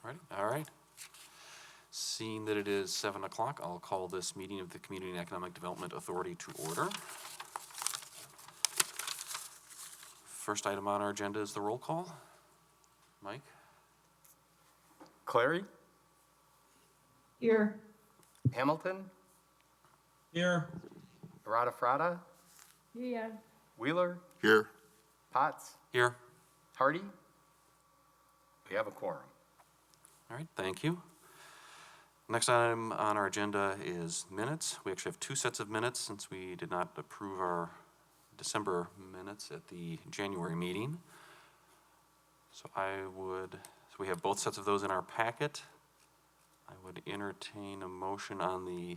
Ready? All right. Seeing that it is 7 o'clock, I'll call this meeting of the Community and Economic Development Authority to order. First item on our agenda is the roll call. Mike? Clary? Here. Hamilton? Here. Arata Frada? Yeah. Wheeler? Here. Potts? Here. Hardy? We have a quorum. All right, thank you. Next item on our agenda is minutes. We actually have two sets of minutes since we did not approve our December minutes at the January meeting. So we have both sets of those in our packet. I would entertain a motion on the,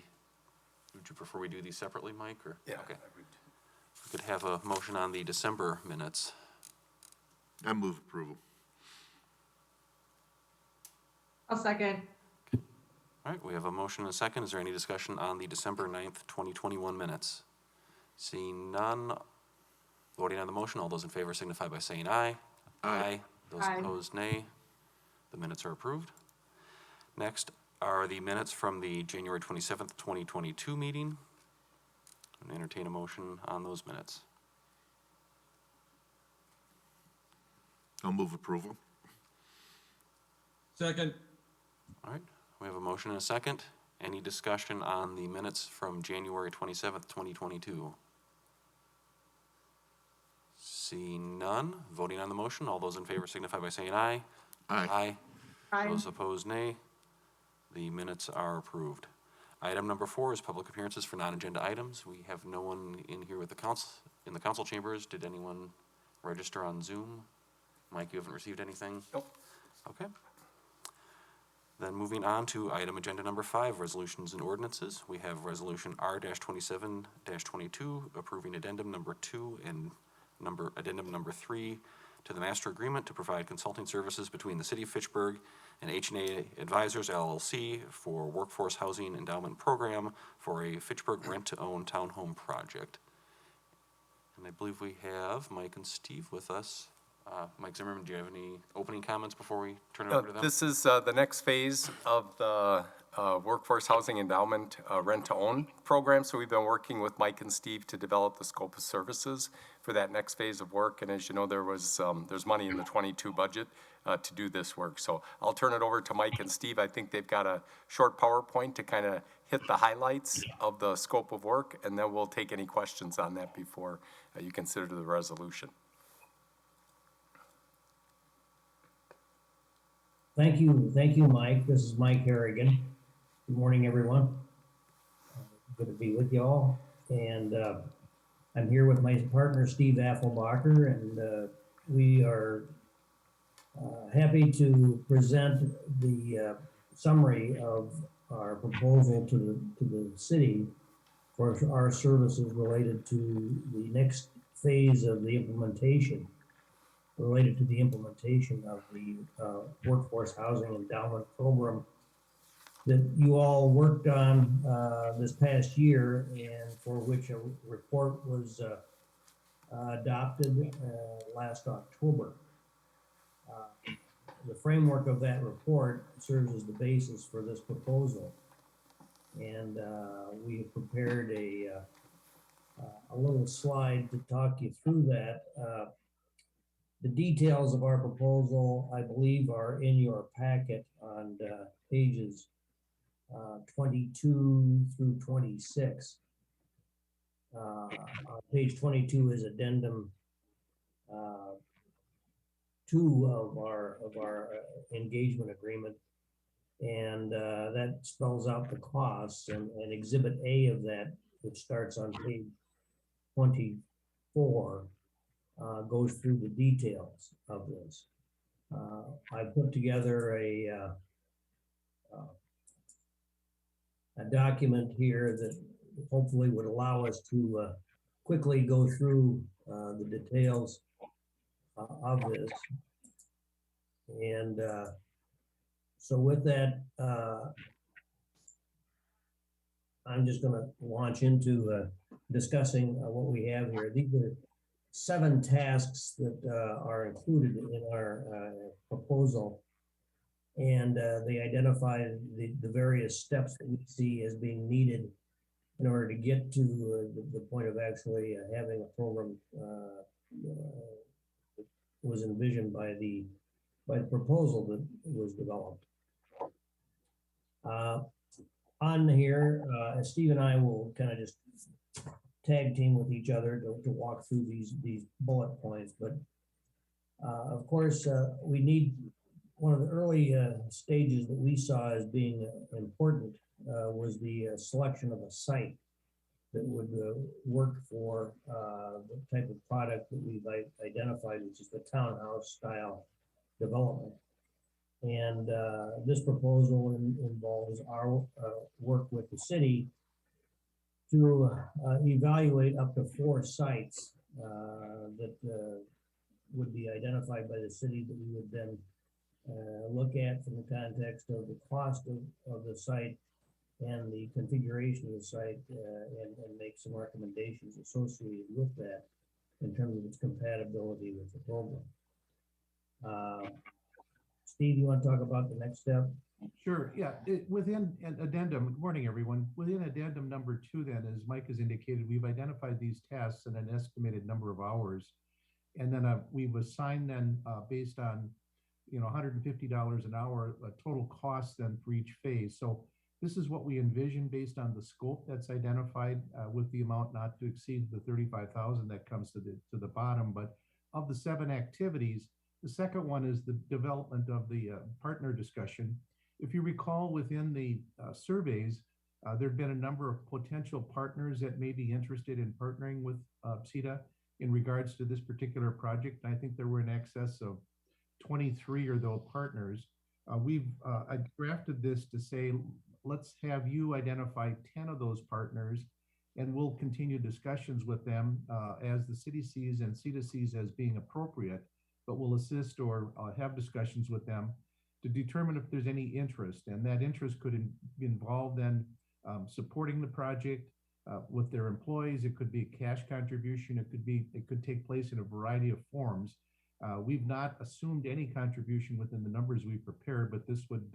would you prefer we do these separately, Mike? Or? Yeah. Okay. We could have a motion on the December minutes. I move approval. I'll second. All right, we have a motion and a second. Is there any discussion on the December 9th, 2021 minutes? Seeing none, voting on the motion, all those in favor signify by saying aye. Aye. Those Aye. opposed, nay. The minutes are approved. Next are the minutes from the January 27th, 2022 meeting. And entertain a motion on those minutes. I'll move approval. Second. All right, we have a motion and a second. Any discussion on the minutes from January 27th, 2022? Seeing none, voting on the motion, all those in favor signify by saying aye. Aye. Aye. Those opposed, nay. The minutes are approved. Item number 4 is public appearances for non-agenda items. We have no one in here with the council, in the council chambers. Did anyone register on Zoom? Mike, you haven't received anything? Nope. Okay. Then moving on to item agenda number 5, resolutions and ordinances. We have resolution R-27-22 approving addendum number 2 and addendum number 3 to the master agreement to provide consulting services between the city of Fitchburg and H&A Advisors LLC for workforce housing endowment program for a Fitchburg rent-to-own townhome project. And I believe we have Mike and Steve with us. Mike Zimmerman, do you have any opening comments before we turn it over to them? This is the next phase of the Workforce Housing Endowment rent-to-own program. So we've been working with Mike and Steve to develop the scope of services for that next phase of work. And as you know, there's money in the 22 budget to do this work. So I'll turn it over to Mike and Steve. I think they've got a short PowerPoint to kind of hit the highlights of the scope of work, and then we'll take any questions on that before you consider the resolution. Thank you, Mike. This is Mike Harrigan. Good morning, everyone. Good to be with you all. And I'm here with my partner, Steve Affelbacher, and we are happy to present the summary of our proposal to the city for our services related to the next phase of the implementation of the Workforce Housing Endowment Program that you all worked on this past year, and for which a report was adopted last October. The framework of that report serves as the basis for this proposal, and we have prepared a little slide to talk you through that. The details of our proposal, I believe, are in your packet on pages 22 through 26. On page 22 is addendum 2 of our engagement agreement, and that spells out the costs, and exhibit A of that, which starts on page 24, goes through the details of this. I put together a document here that hopefully would allow us to quickly go through the details of this. And so with that, I'm just going to launch into discussing what we have here. These are 7 tasks that are included in our proposal. And they identify the various steps that we see as being needed in order to get to the point of actually having a program was envisioned by the proposal that was developed. On here, Steve and I will kind of just tag team with each other to walk through these bullet points. But of course, we need one of the early stages that we saw as being important was the selection of a site that would work for the type of product that we've identified, which is the townhouse style development. And this proposal involves our work with the city to evaluate up to 4 sites that would be identified by the city that we would then look at from the context of the cost of the site and the configuration of the site and make some recommendations associated with that in terms of its compatibility with the program. Steve, you want to talk about the next step? Sure, yeah, within an addendum, good morning, everyone. Within addendum number 2 then, as Mike has indicated, we've identified these tasks in an estimated number of hours. And then we've assigned then based on, $150 an hour, a total cost then for each phase. So this is what we envision based on the scope that's identified with the amount not to exceed the 35,000 that comes to the bottom. But of the 7 activities, the second one is the development of the partner discussion. If you recall, within the surveys, there have been a number of potential partners that may be interested in partnering with CETA in regards to this particular project. And I think there were in excess of 23 or so partners. I drafted this to say, let's have you identify 10 of those partners, and we'll continue discussions with them as the city sees and CETA sees as being appropriate, but we'll assist or have discussions with them to determine if there's any interest. And that interest could involve then supporting the project with their employees. It could be a cash contribution. It could take place in a variety of forms. We've not assumed any contribution within the numbers we prepared, but this would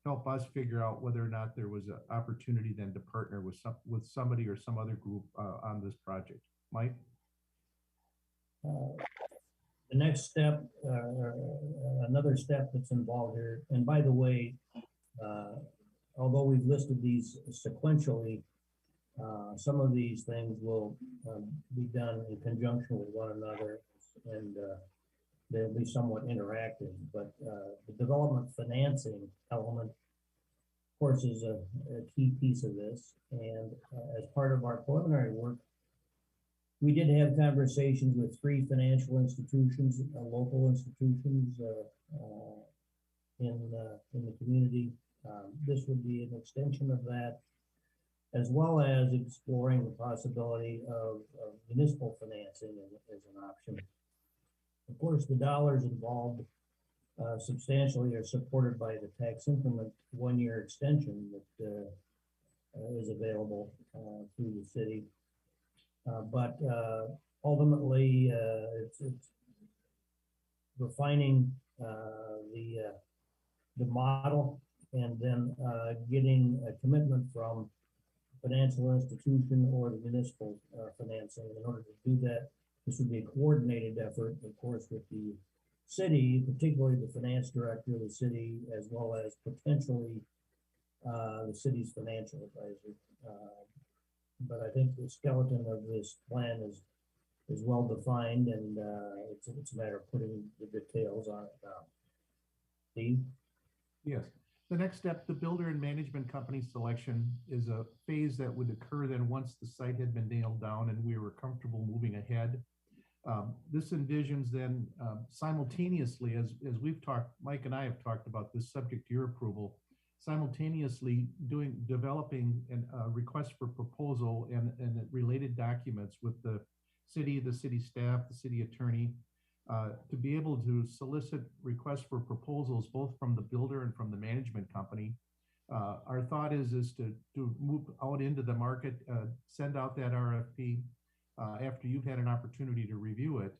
help us figure out whether or not there was an opportunity then to partner with somebody or some other group on this project. Mike? The next step, another step that's involved here, and by the way, although we've listed these sequentially, some of these things will be done in conjunction with one another, and they'll be somewhat interactive. But the development financing element, of course, is a key piece of this. And as part of our preliminary work, we did have conversations with 3 financial institutions, local institutions in the community. This would be an extension of that, as well as exploring the possibility of municipal financing as an option. Of course, the dollars involved substantially are supported by the tax increment 1-year extension that is available through the city. But ultimately, it's refining the model and then getting a commitment from financial institution or the municipal financing. In order to do that, this would be a coordinated effort, of course, with the city, particularly the finance director of the city, as well as potentially the city's financial advisor. But I think the skeleton of this plan is well defined, and it's a matter of putting the details on it now. Steve? Yes. The next step, the builder and management company selection, is a phase that would occur then once the site had been nailed down and we were comfortable moving ahead. This envisions then simultaneously, as we've talked, Mike and I have talked about this subject to your approval, simultaneously developing a request for proposal and related documents with the city staff, the city attorney, to be able to solicit requests for proposals both from the builder and from the management company. Our thought is to move out into the market, send out that RFP after you've had an opportunity to review it,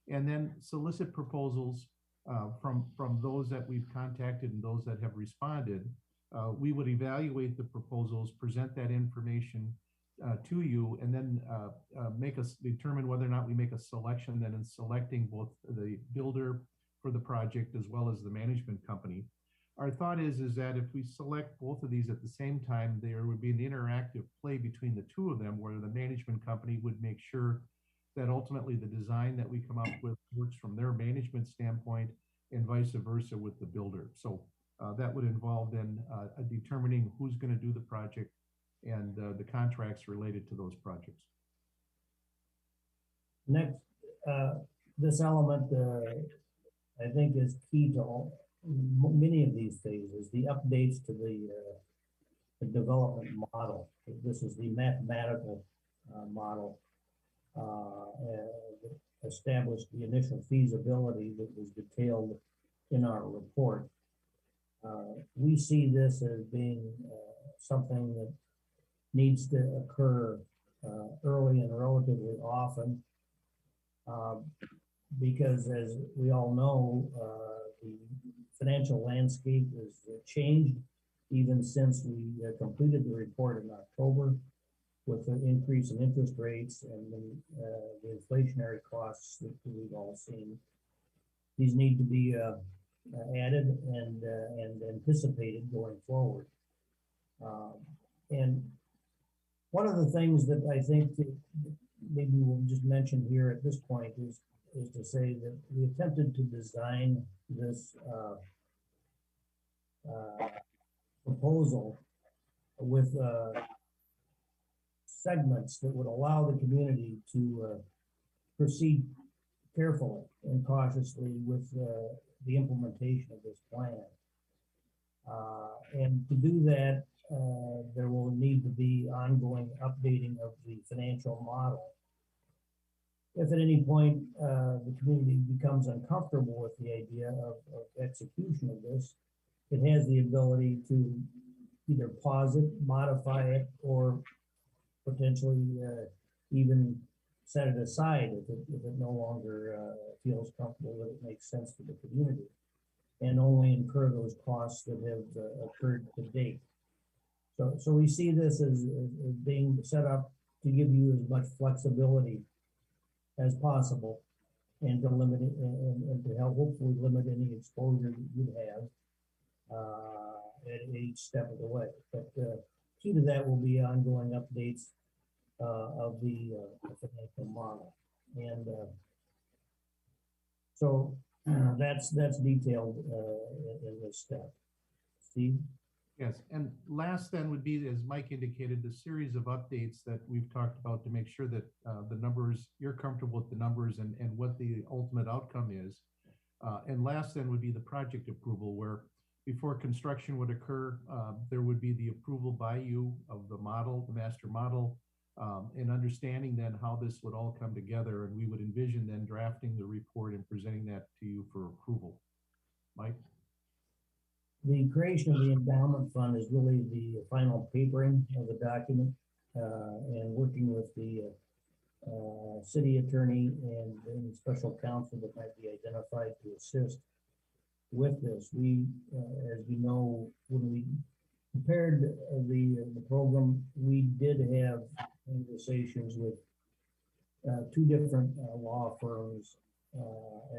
and then solicit proposals From those that we've contacted and those that have responded, we would evaluate the proposals, present that information to you, and then make us determine whether or not we make a selection then in selecting both the builder for the project as well as the management company. Our thought is that if we select both of these at the same time, there would be an interactive play between the two of them where the management company would make sure that ultimately the design that we come up with works from their management standpoint and vice versa with the builder. So that would involve then determining who's going to do the project and the contracts related to those projects. Next, this element, I think is key to many of these phases, the updates to the development model. This is the mathematical model that established the initial feasibility that was detailed in our report. We see this as being something that needs to occur early and relatively often because, as we all know, the financial landscape has changed even since we completed the report in October, with the increase in interest rates and the inflationary costs that we've all seen. These need to be added and anticipated going forward. And one of the things that I think that maybe we'll just mention here at this point is to say that we attempted to design this proposal with segments that would allow the community to proceed carefully and cautiously with the implementation of this plan. And to do that, there will need to be ongoing updating of the financial model. If at any point the community becomes uncomfortable with the idea of execution of this, it has the ability to either pause it, modify it, or potentially even set it aside if it no longer feels comfortable that it makes sense for the community, and only incur those costs that have occurred to date. So we see this as being set up to give you as much flexibility as possible and to limit it and to help hopefully limit any exposure that you have at each step of the way. But key to that will be ongoing updates of the financial model. And so that's detailed in this step. Steve? Yes, and last then would be, as Mike indicated, the series of updates that we've talked about to make sure that the numbers, you're comfortable with the numbers and what the ultimate outcome is. And last then would be the project approval, where before construction would occur, there would be the approval by you of the model, the master model, and understanding then how this would all come together. And we would envision then drafting the report and presenting that to you for approval. Mike? The creation of the endowment fund is really the final papering of the document, and working with the city attorney and any special counsel that might be identified to assist with this. We, as you know, when we prepared the program, we did have conversations with two different law firms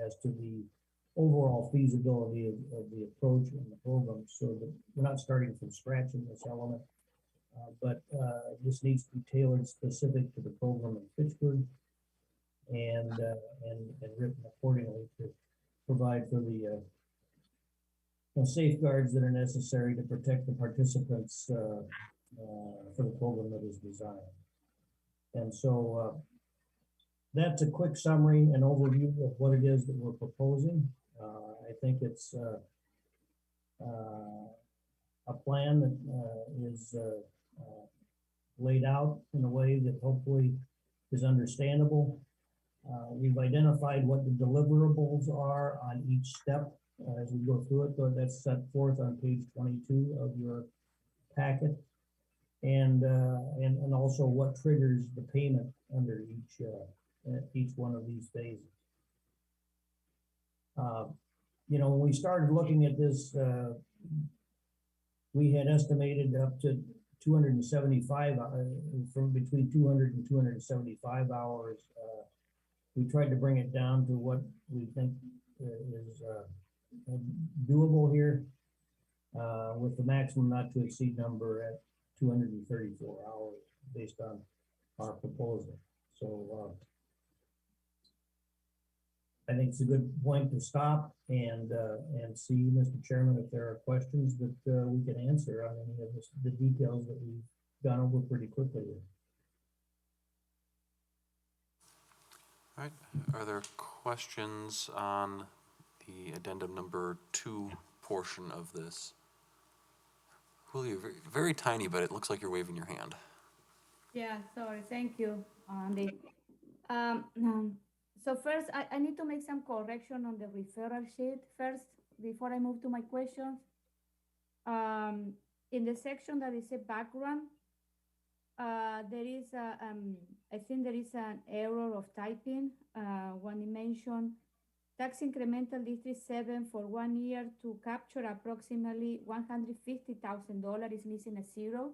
as to the overall feasibility of the approach and the program, so that we're not starting from scratch in this element, but this needs to be tailored specific to the program in Fitchburg and written accordingly to provide for the safeguards that are necessary to protect the participants for the program that is designed. And so that's a quick summary and overview of what it is that we're proposing. I think it's a plan that is laid out in a way that hopefully is understandable. We've identified what the deliverables are on each step as we go through it, but that's set forth on page 22 of your packet, and also what triggers the payment under each one of these phases. you know, when we started looking at this, we had estimated up to 275, from between 200 and 275 hours. We tried to bring it down to what we think is doable here, with the maximum not to exceed number at 234 hours based on our proposal. So I think it's a good point to stop and see, Mr. Chairman, if there are questions that we can answer on any of the details that we've gone over pretty quickly here. All right, are there questions on the addendum number 2 portion of this? Julio, very tiny, but it looks like you're waving your hand. Yeah, sorry, thank you, Andy. So first, I need to make some correction on the referral sheet first, before I move to my questions. In the section that is a background, there is a, I think there is an error of typing, when it mentioned tax incremental District 7 for 1 year to capture approximately $150,000 is missing a 0.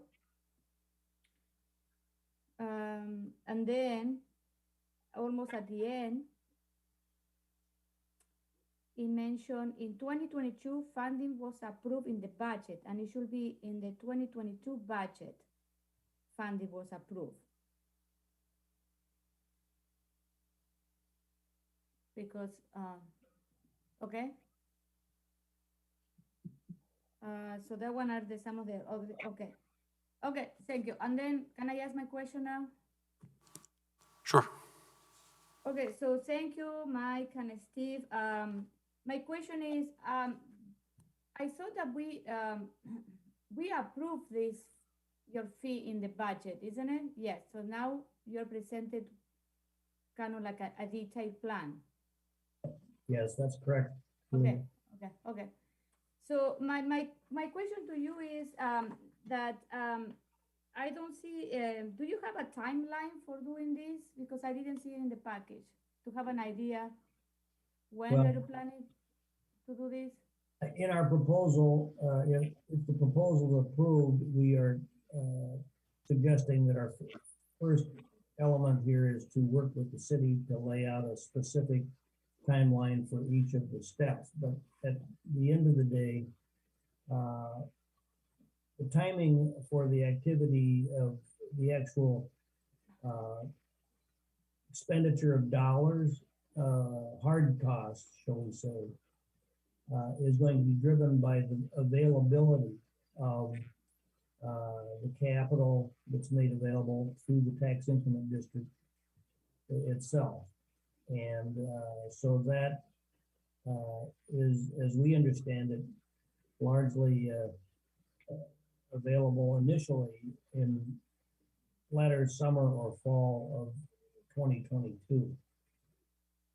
And then almost at the end, it mentioned in 2022, funding was approved in the budget, and it should be in the 2022 budget, funding was approved. Because, okay. So that one are some of the, okay. Okay, thank you. And then, can I ask my question now? Sure. Okay, so thank you, Mike and Steve. My question is, I thought that we approved this, your fee in the budget, isn't it? Yes, so now you're presented kind of like a detailed plan. Yes, that's correct. Okay, okay. So my question to you is that I don't see, do you have a timeline for doing this? Because I didn't see it in the package, to have an idea when Well, you're planning to do this? In our proposal, if the proposal is approved, we are suggesting that our first element here is to work with the city to lay out a specific timeline for each of the steps. But at the end of the day, the timing for the activity of the actual expenditure of dollars, hard costs, shall we say, is going to be driven by the availability of the capital that's made available through the tax increment district itself. And so that is, as we understand it, largely available initially in latter summer or fall of 2022.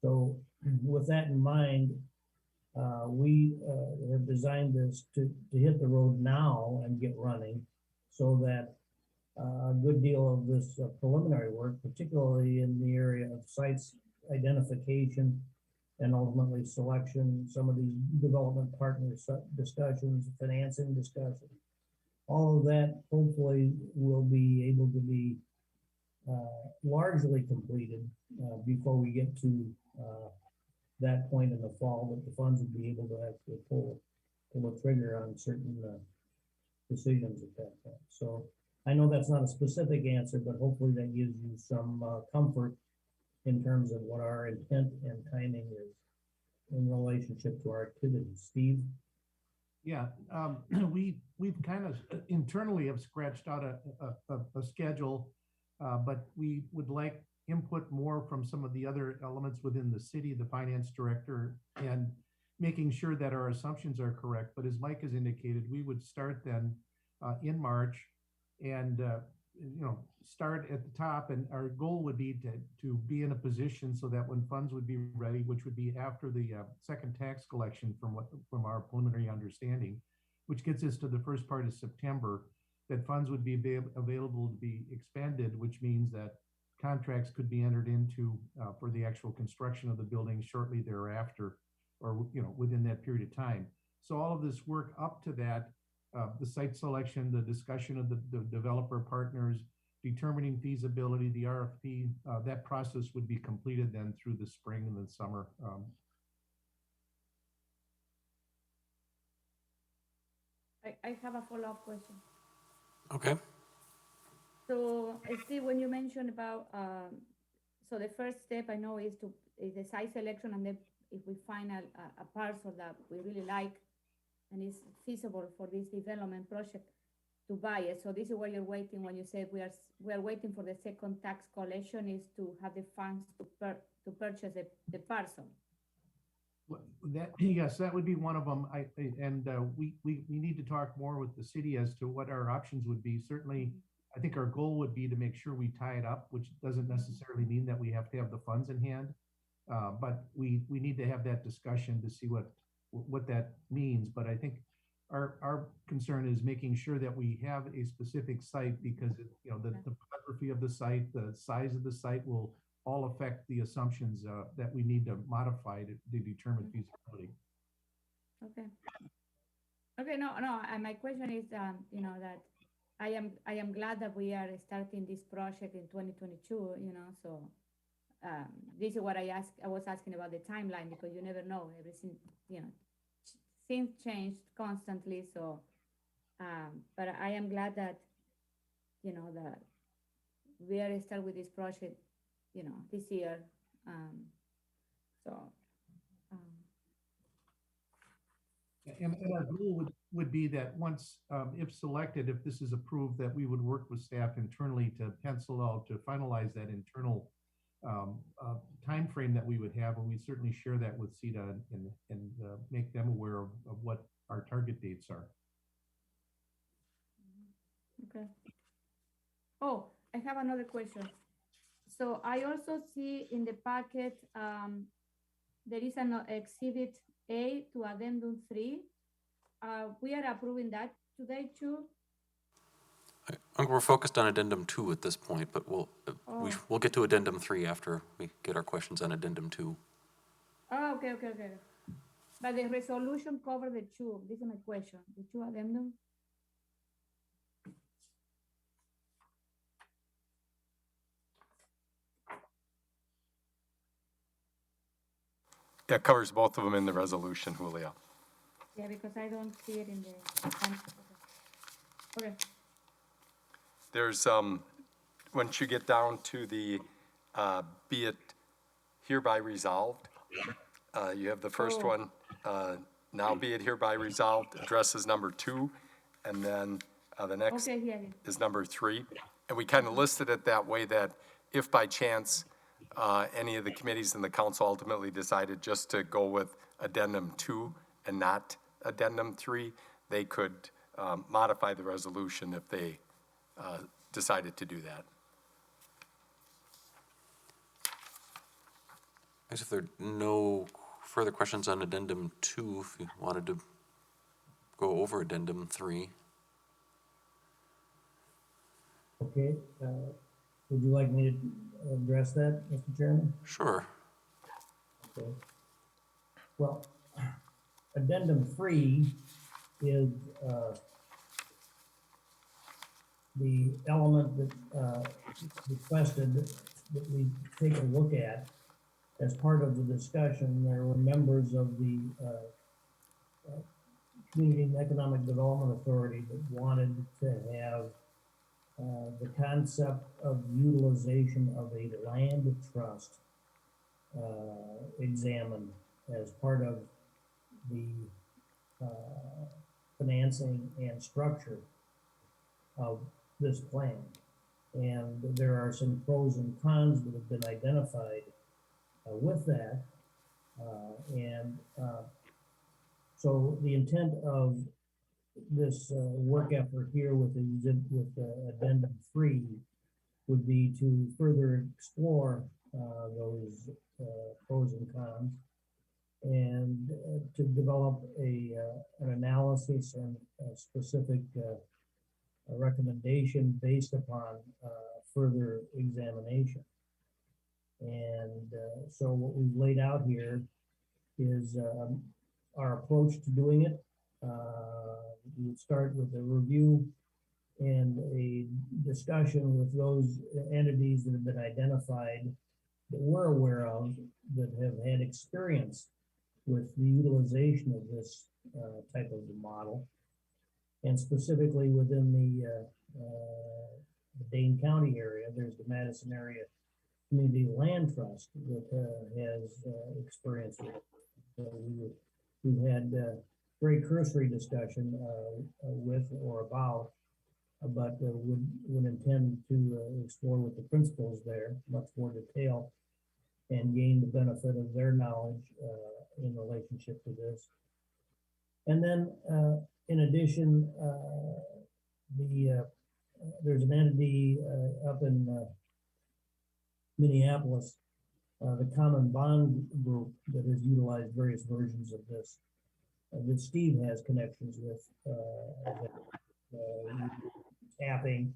So with that in mind, we have designed this to hit the road now and get running, so that a good deal of this preliminary work, particularly in the area of sites identification and ultimately selection, some of these development partners discussions, financing discussions, all of that hopefully will be able to be largely completed before we get to that point in the fall, that the funds will be able to actually pull a trigger on certain decisions at that point. So I know that's not a specific answer, but hopefully that gives you some comfort in terms of what our intent and timing is in relationship to our activities. Steve? Yeah, we've kind of internally have scratched out a schedule, but we would like input more from some of the other elements within the city, the finance director, and making sure that our assumptions are correct. But as Mike has indicated, we would start then in March and start at the top, and our goal would be to be in a position so that when funds would be ready, which would be after the second tax collection from our preliminary understanding, which gets us to the first part of September, that funds would be available to be expended, which means that contracts could be entered into for the actual construction of the building shortly thereafter. or, within that period of time. So all of this work up to that, the site selection, the discussion of the developer partners, determining feasibility, the RFP, that process would be completed then through the spring and the summer. I have a follow-up question. Okay. So, Steve, when you mentioned about, so the first step I know is the site selection, and then if we find a parcel that we really like and is feasible for this development project, to buy it. So this is what you're waiting when you said we are waiting for the second tax collection, is to have the funds to purchase the parcel. Yes, that would be one of them. We need to talk more with the city as to what our options would be. Certainly, I think our goal would be to make sure we tie it up, which doesn't necessarily mean that we have to have the funds in hand. But we need to have that discussion to see what that means. But I think our concern is making sure that we have a specific site, because the topography of the site, the size of the site will all affect the assumptions that we need to modify to determine feasibility. Okay. Okay. No. My question is, that I am glad that we are starting this project in 2022. So this is what I was asking about the timeline, because you never know. Everything, things change constantly. So, but I am glad that that we are start with this project, this year. And our goal would be that once, if selected, if this is approved, that we would work with staff internally to pencil out, to finalize that internal timeframe that we would have, and we certainly share that with CETA and make them aware of what our target dates are. Okay. Oh, I have another question. So I also see in the packet, there is an exhibit A to Addendum 3. We are approving that today too. I think we're focused on Addendum 2 at this point, but we'll get to Addendum 3 after we get our questions on Addendum 2. Oh, okay. But the resolution covers the two. This is my question. The two addendum. That covers both of them in the resolution, Julia. Yeah, because I don't see it in the. Okay. There's, once you get down to the, be it hereby resolved, you have the first one, now be it hereby resolved, addresses number 2, and then the next is number 3. And we kind of listed it that way, that if by chance any of the committees in the council ultimately decided just to go with Addendum 2 and not Addendum 3, they could modify the resolution if they decided to do that. I guess if there are no further questions on Addendum 2, if you wanted to go over Addendum 3. Okay, would you like me to address that, Mr. Chairman? Sure. Okay. Well, Addendum 3 is the element that requested that we take a look at as part of the discussion. There were members of the Community and Economic Development Authority that wanted to have the concept of utilization of a land trust examined as part of the financing and structure of this plan. And there are some pros and cons that have been identified with that. So the intent of this work effort here with Addendum 3 would be to further explore those pros and cons, and to develop an analysis and a specific recommendation based upon further examination. And so what we've laid out here is our approach to doing it. We would start with a review and a discussion with those entities that have been identified that we're aware of that have had experience with the utilization of this type of a model. And specifically within the Dane County area, there's the Madison Area Community Land Trust that has experience with it. So we've had very cursory discussion with or about, but would intend to explore with the principals there much more detail and gain the benefit of their knowledge in relationship to this. And then, in addition, there's an entity up in Minneapolis, the Common Bond Group, that has utilized various versions of this, that Steve has connections with, tapping,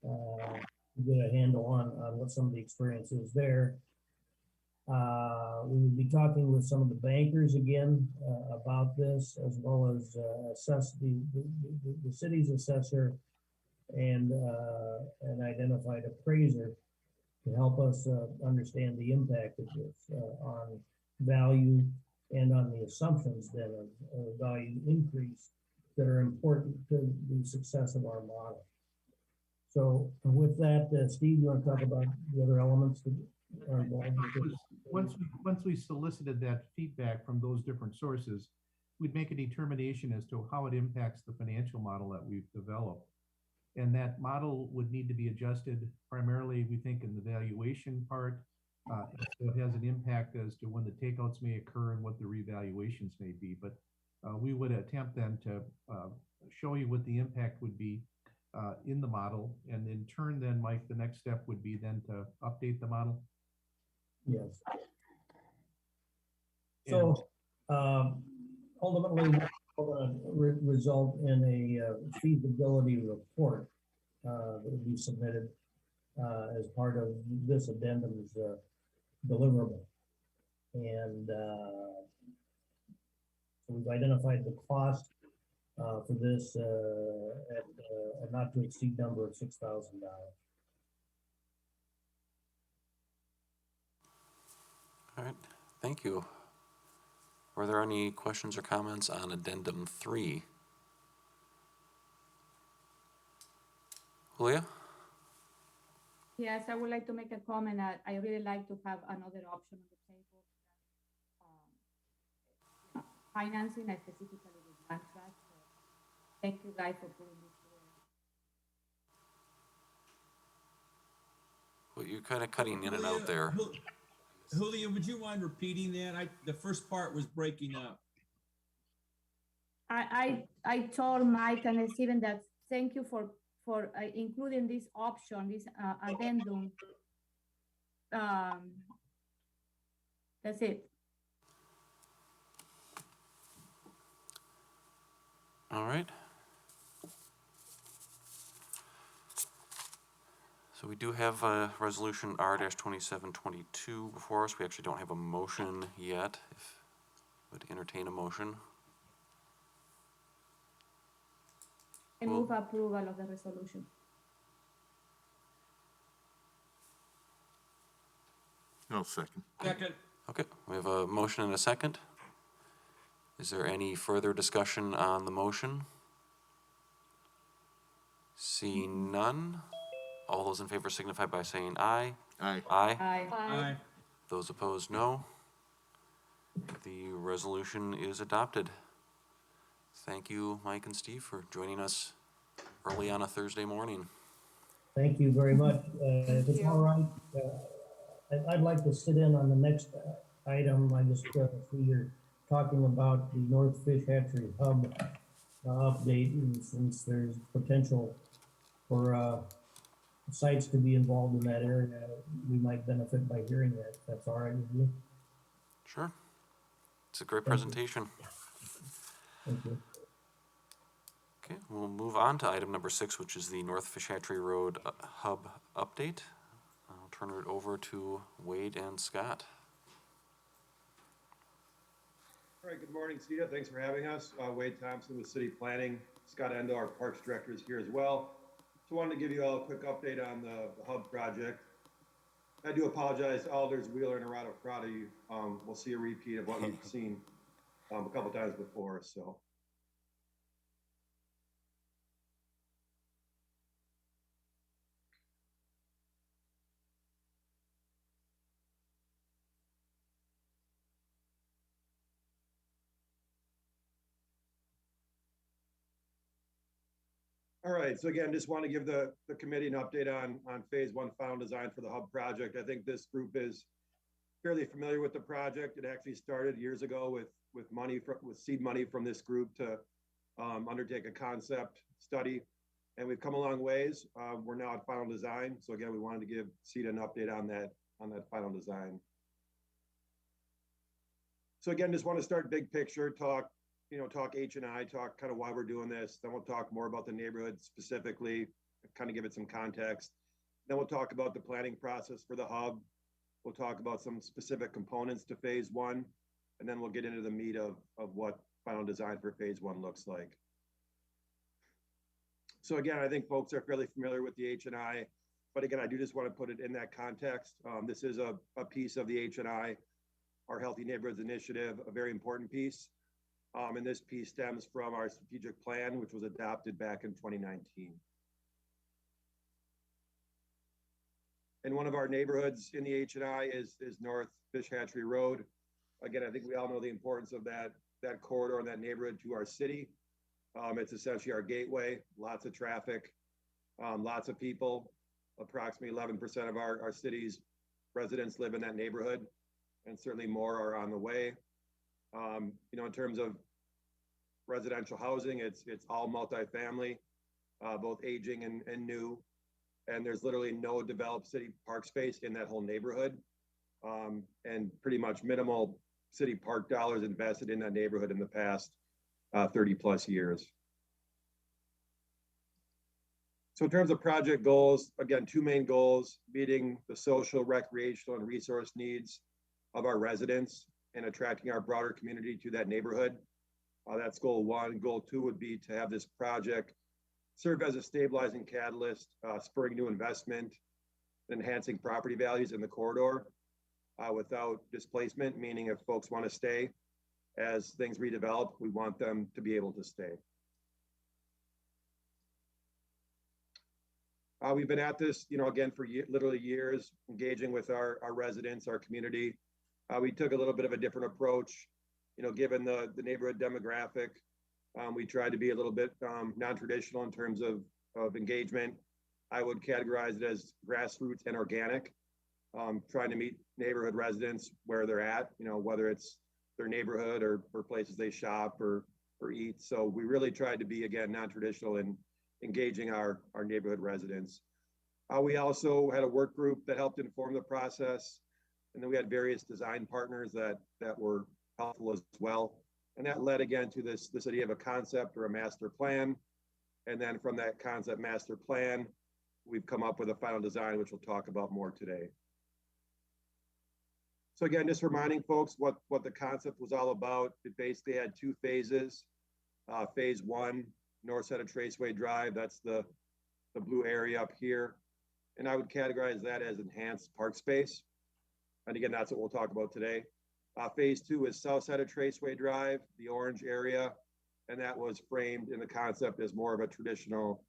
to get a handle on what some of the experience is there. We would be talking with some of the bankers again about this, as well as assess the city's assessor and an identified appraiser to help us understand the impact of this on value and on the assumptions then of value increase that are important to the success of our model. So with that, Steve, you want to talk about the other elements that are involved with this? Once we solicited that feedback from those different sources, we'd make a determination as to how it impacts the financial model that we've developed. And that model would need to be adjusted primarily, we think, in the valuation part. So it has an impact as to when the takeouts may occur and what the revaluations may be. But we would attempt then to show you what the impact would be in the model. And in turn, then, Mike, the next step would be then to update the model. Yes. So ultimately, we're going to result in a feasibility report that will be submitted as part of this addendum's deliverable. And so we've identified the cost for this at a not to exceed number of $6,000. All right, thank you. Were there any questions or comments on Addendum 3? Julia? Yes, I would like to make a comment. I really like to have another option on the table. Financing, specifically with land trust. So thank you guys for putting this together. Well, you're kind of cutting in and out there. Julia, would you mind repeating that? The first part was breaking up. I told Mike and Steven that thank you for including this option, this addendum. That's it. All right. So we do have resolution R-2722 before us. We actually don't have a motion yet. If would entertain a motion. I move approval of the resolution. I'll second. Second. Okay, we have a motion and a second. Is there any further discussion on the motion? Seeing none, all those in favor signify by saying aye. Aye. Aye. Aye. Aye. Those opposed, no. The resolution is adopted. Thank you, Mike and Steve, for joining us early on a Thursday morning. Thank you very much. If it's all right, I'd like to sit in on the next item. I just see you're talking about the North Fish Hatchery Hub update, and since there's potential for sites to be involved in that area, we might benefit by hearing that. If that's all right with you. Sure. It's a great presentation. Thank you. Okay, we'll move on to item number 6, which is the North Fish Hatchery Road Hub update. I'll turn it over to Wade and Scott. All right, good morning, Sita. Thanks for having us. Wade Thompson with City Planning. Scott Endo, our Parks Director, is here as well. So wanted to give you all a quick update on the hub project. I do apologize to Alders, Wheeler, and Arado Prado. We'll see a repeat of what we've seen a couple times before, so. All right, so again, just want to give the committee an update on phase one final design for the hub project. I think this group is fairly familiar with the project. It actually started years ago with seed money from this group to undertake a concept study, and we've come a long ways. We're now at final design. So again, we wanted to give CETA an update on that final design. So again, just want to start big picture, talk H&I, talk kind of why we're doing this. Then we'll talk more about the neighborhood specifically, kind of give it some context. Then we'll talk about the planning process for the hub. We'll talk about some specific components to phase one, and then we'll get into the meat of what final design for phase one looks like. So again, I think folks are fairly familiar with the H&I, but again, I do just want to put it in that context. This is a piece of the H&I, our Healthy Neighborhoods Initiative, a very important piece. And this piece stems from our strategic plan, which was adopted back in 2019. And one of our neighborhoods in the H&I is North Fish Hatchery Road. Again, I think we all know the importance of that corridor and that neighborhood to our city. It's essentially our gateway, lots of traffic, lots of people. Approximately 11% of our city's residents live in that neighborhood, and certainly more are on the way. In terms of residential housing, it's all multifamily, both aging and new. And there's literally no developed city park space in that whole neighborhood, and pretty much minimal city park dollars invested in that neighborhood in the past 30 plus years. So in terms of project goals, again, two main goals: meeting the social, recreational, and resource needs of our residents and attracting our broader community to that neighborhood. That's goal one. Goal two would be to have this project serve as a stabilizing catalyst, spurring new investment, enhancing property values in the corridor without displacement, meaning if folks want to stay as things redevelop, we want them to be able to stay. We've been at this, again, for literally years, engaging with our residents, our community. We took a little bit of a different approach, given the neighborhood demographic. We tried to be a little bit non-traditional in terms of engagement. I would categorize it as grassroots and organic, trying to meet neighborhood residents where they're at, whether it's their neighborhood or places they shop or eat. So we really tried to be, again, non-traditional in engaging our neighborhood residents. We also had a work group that helped inform the process. And then we had various design partners that were helpful as well. And that led again to this idea of a concept or a master plan. And then from that concept master plan, we've come up with a final design, which we'll talk about more today. So again, just reminding folks what the concept was all about. It basically had two phases. Phase one, north side of Traceway Drive, that's the blue area up here. And I would categorize that as enhanced park space. And again, that's what we'll talk about today. Phase two is south side of Traceway Drive, the orange area. And that was framed in the concept as more of a traditional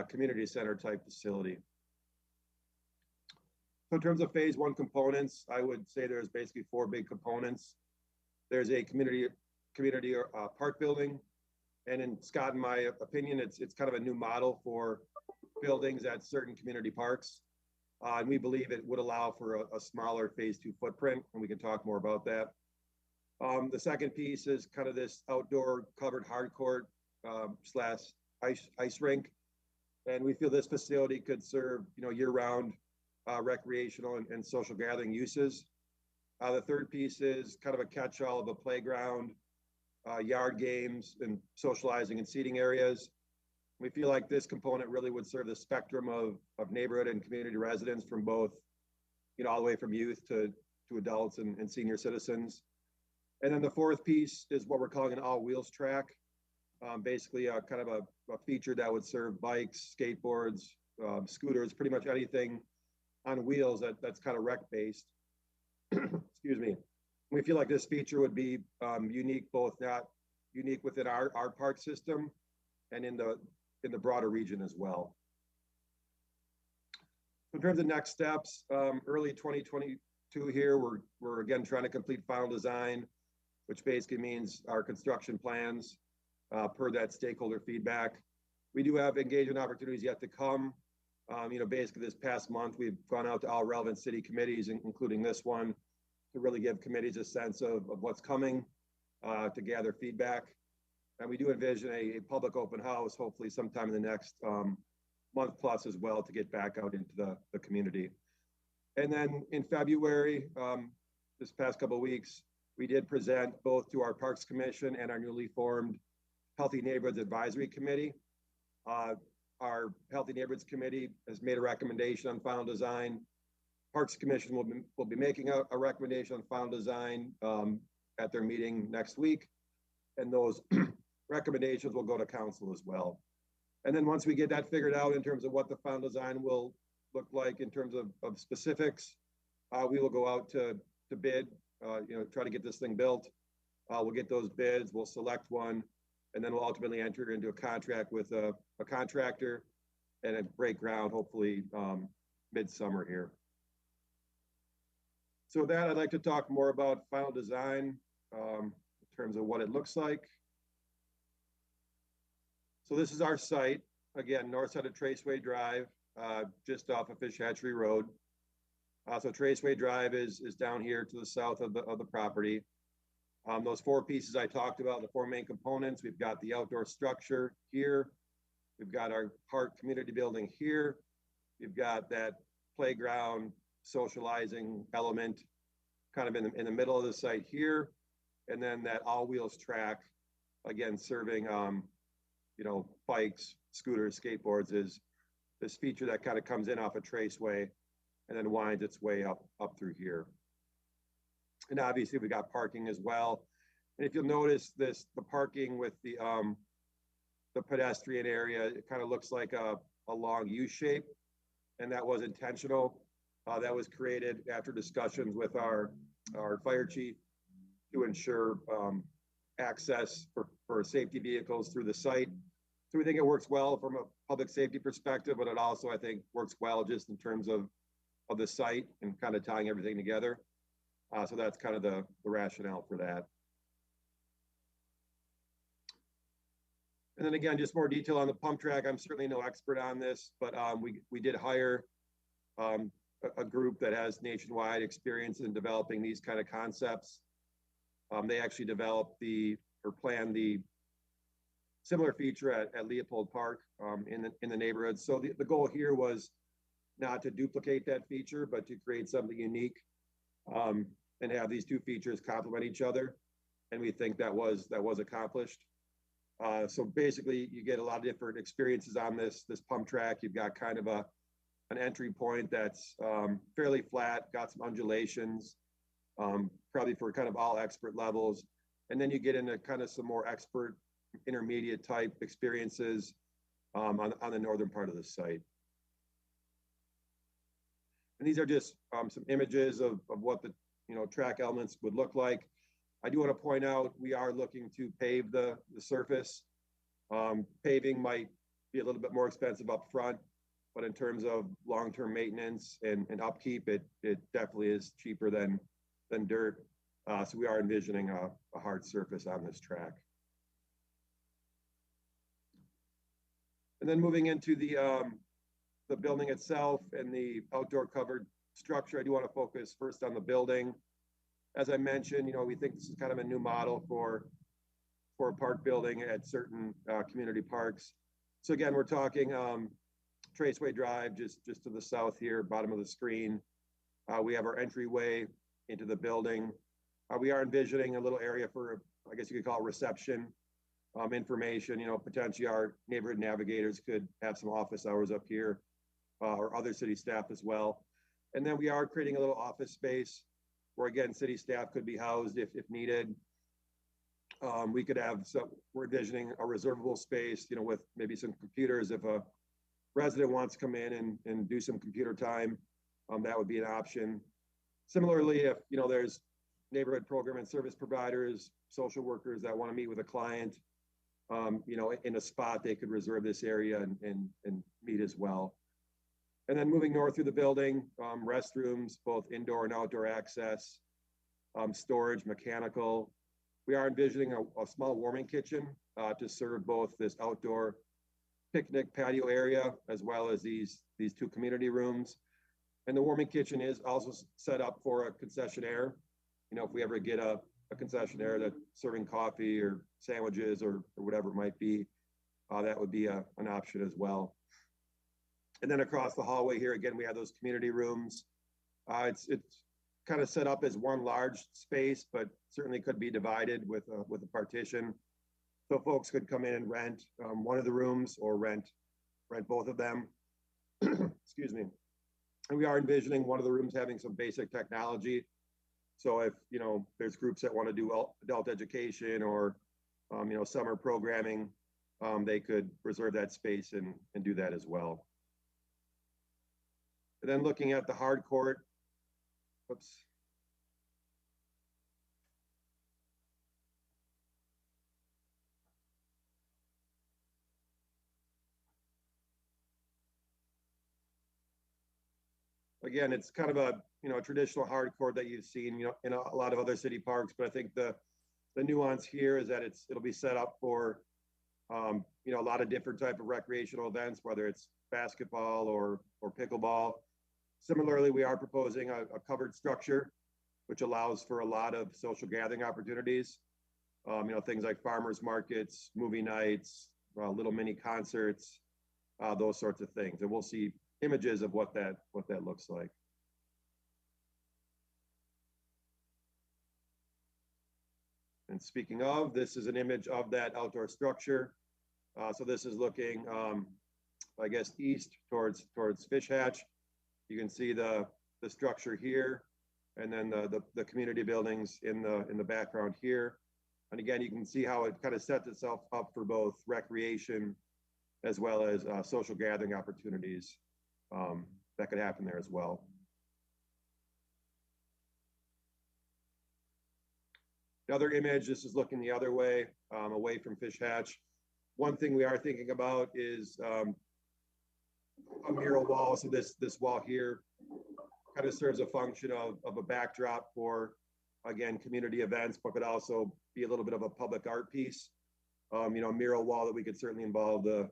community center type facility. So in terms of phase one components, I would say there's basically four big components. There's a community park building. And in Scott, in my opinion, it's kind of a new model for buildings at certain community parks. And we believe it would allow for a smaller phase two footprint, and we can talk more about that. The second piece is kind of this outdoor covered hard court slash ice rink. And we feel this facility could serve, year-round recreational and social gathering uses. The third piece is kind of a catch-all of a playground, yard games, and socializing and seating areas. We feel like this component really would serve the spectrum of neighborhood and community residents from both, all the way from youth to adults and senior citizens. And then the fourth piece is what we're calling an all-wheels track. Basically, kind of a feature that would serve bikes, skateboards, scooters, pretty much anything on wheels that's kind of rec-based. Excuse me. We feel like this feature would be unique, both not unique within our park system and in the broader region as well. In terms of next steps, early 2022 here, we're again trying to complete final design, which basically means our construction plans per that stakeholder feedback. We do have engagement opportunities yet to come. Basically this past month, we've gone out to all relevant city committees, including this one, to really give committees a sense of what's coming, to gather feedback. And we do envision a public open house, hopefully sometime in the next month plus as well, to get back out into the community. And then in February, this past couple of weeks, we did present both to our Parks Commission and our newly formed Healthy Neighborhoods Advisory Committee. Our Healthy Neighborhoods Committee has made a recommendation on final design. Parks Commission will be making a recommendation on final design at their meeting next week. And those recommendations will go to council as well. And then once we get that figured out in terms of what the final design will look like in terms of specifics, we will go out to bid, try to get this thing built. We'll get those bids, we'll select one, and then we'll ultimately enter into a contract with a contractor and break ground, hopefully midsummer here. So with that, I'd like to talk more about final design in terms of what it looks like. So this is our site, again, north side of Traceway Drive, just off of Fish Hatchery Road. So Traceway Drive is down here to the south of the property. Those four pieces I talked about, the four main components, we've got the outdoor structure here. We've got our park community building here. We've got that playground socializing element kind of in the middle of the site here. And then that all-wheels track, again, serving bikes, scooters, skateboards, is this feature that kind of comes in off a Traceway and then winds its way up through here. And obviously we got parking as well. And if you'll notice the parking with the pedestrian area, it kind of looks like a long U shape, and that was intentional. That was created after discussions with our fire chief to ensure access for safety vehicles through the site. So we think it works well from a public safety perspective, but it also, I think, works well just in terms of the site and kind of tying everything together. So that's kind of the rationale for that. And then again, just more detail on the pump track. I'm certainly no expert on this, but we did hire a group that has nationwide experience in developing these kind of concepts. They actually developed planned the similar feature at Leopold Park in the neighborhood. So the goal here was not to duplicate that feature, but to create something unique and have these two features complement each other. And we think that was accomplished. So basically, you get a lot of different experiences on this pump track. You've got kind of an entry point that's fairly flat, got some undulations, probably for kind of all expert levels. And then you get into kind of some more expert intermediate type experiences on the northern part of the site. And these are just some images of what the track elements would look like. I do want to point out we are looking to pave the surface. Paving might be a little bit more expensive up front, but in terms of long-term maintenance and upkeep, it definitely is cheaper than dirt. So we are envisioning a hard surface on this track. And then moving into the building itself and the outdoor covered structure, I do want to focus first on the building. As I mentioned, we think this is kind of a new model for a park building at certain community parks. So again, we're talking Traceway Drive, just to the south here, bottom of the screen. We have our entryway into the building. We are envisioning a little area for, I guess you could call it reception, information. Potentially our neighborhood navigators could have some office hours up here, or other city staff as well. And then we are creating a little office space where again, city staff could be housed if needed. We could have, so we're envisioning a reservable space, you know, with maybe some computers. If a resident wants to come in and do some computer time, that would be an option. Similarly, if, you know, there's neighborhood program and service providers, social workers that want to meet with a client, you know, in a spot, they could reserve this area and meet as well. And then moving north through the building, restrooms, both indoor and outdoor access, storage, mechanical. We are envisioning a small warming kitchen to serve both this outdoor picnic patio area as well as these two community rooms. And the warming kitchen is also set up for a concessionaire. You know, if we ever get a concessionaire that's serving coffee or sandwiches or whatever it might be, that would be an option as well. And then across the hallway here, again, we have those community rooms. It's kind of set up as one large space, but certainly could be divided with a partition. So folks could come in and rent one of the rooms or rent both of them. Excuse me. And we are envisioning one of the rooms having some basic technology. So if, you know, there's groups that want to do adult education or, you know, summer programming, they could reserve that space and do that as well. And then looking at the hard court, whoops. Again, it's kind of a, you know, a traditional hard court that you've seen, you know, in a lot of other city parks, but I think the nuance here is that it'll be set up for, you know, a lot of different type of recreational events, whether it's basketball or pickleball. Similarly, we are proposing a covered structure, which allows for a lot of social gathering opportunities. You know, things like farmers markets, movie nights, little mini concerts, those sorts of things. And we'll see images of what that looks like. And speaking of, this is an image of that outdoor structure. So this is looking, I guess, east towards Fish Hatch. You can see the structure here, and then the community buildings in the background here. And again, you can see how it kind of sets itself up for both recreation as well as social gathering opportunities that could happen there as well. Another image, this is looking the other way, away from Fish Hatch. One thing we are thinking about is a mural wall. So this wall here kind of serves a function of a backdrop for, again, community events, but could also be a little bit of a public art piece. You know, a mural wall that we could certainly involve the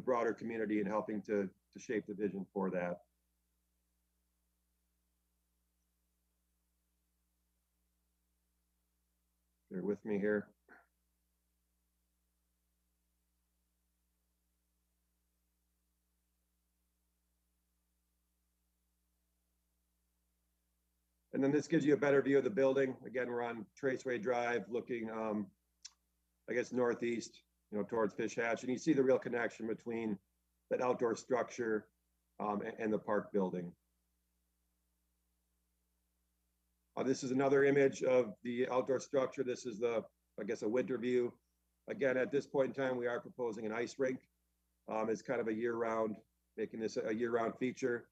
broader community in helping to shape the vision for that. Bear with me here. And then this gives you a better view of the building. Again, we're on Traceway Drive looking, I guess, northeast, you know, towards Fish Hatch. And you see the real connection between that outdoor structure and the park building. This is another image of the outdoor structure. This is I guess, a winter view. Again, at this point in time, we are proposing an ice rink. It's kind of a year-round, making this a year-round feature.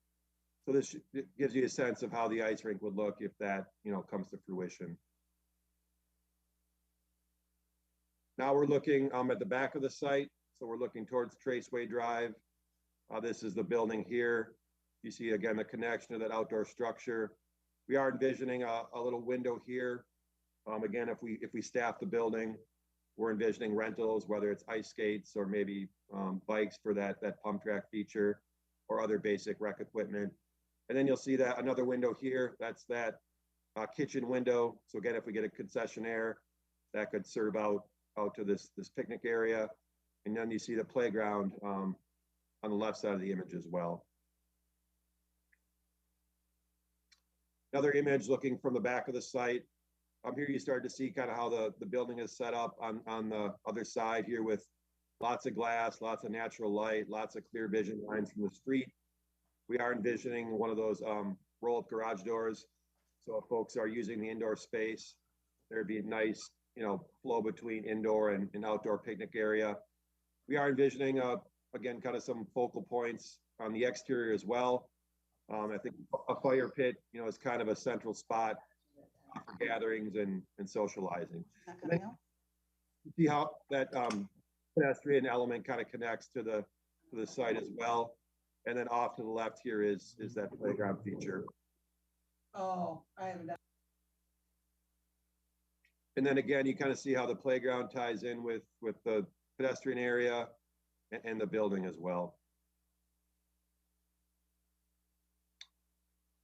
So this gives you a sense of how the ice rink would look if that, you know, comes to fruition. Now we're looking at the back of the site. So we're looking towards Traceway Drive. This is the building here. You see, again, the connection to that outdoor structure. We are envisioning a little window here. Again, if we staff the building, we're envisioning rentals, whether it's ice skates or maybe bikes for that pump track feature or other basic rec equipment. And then you'll see that another window here, that's that kitchen window. So again, if we get a concessionaire, that could serve out to this picnic area. And then you see the playground on the left side of the image as well. Another image looking from the back of the site. Here you start to see kind of how the building is set up on the other side here with lots of glass, lots of natural light, lots of clear vision lines from the street. We are envisioning one of those roll-up garage doors. So if folks are using the indoor space, there'd be a nice, flow between indoor and outdoor picnic area. We are envisioning, again, kind of some focal points on the exterior as well. I think a fire pit, is kind of a central spot for gatherings and socializing. See how that pedestrian element kind of connects to the site as well. And then off to the left here is that playground feature. Oh, I haven't done. And then again, you kind of see how the playground ties in with the pedestrian area and the building as well.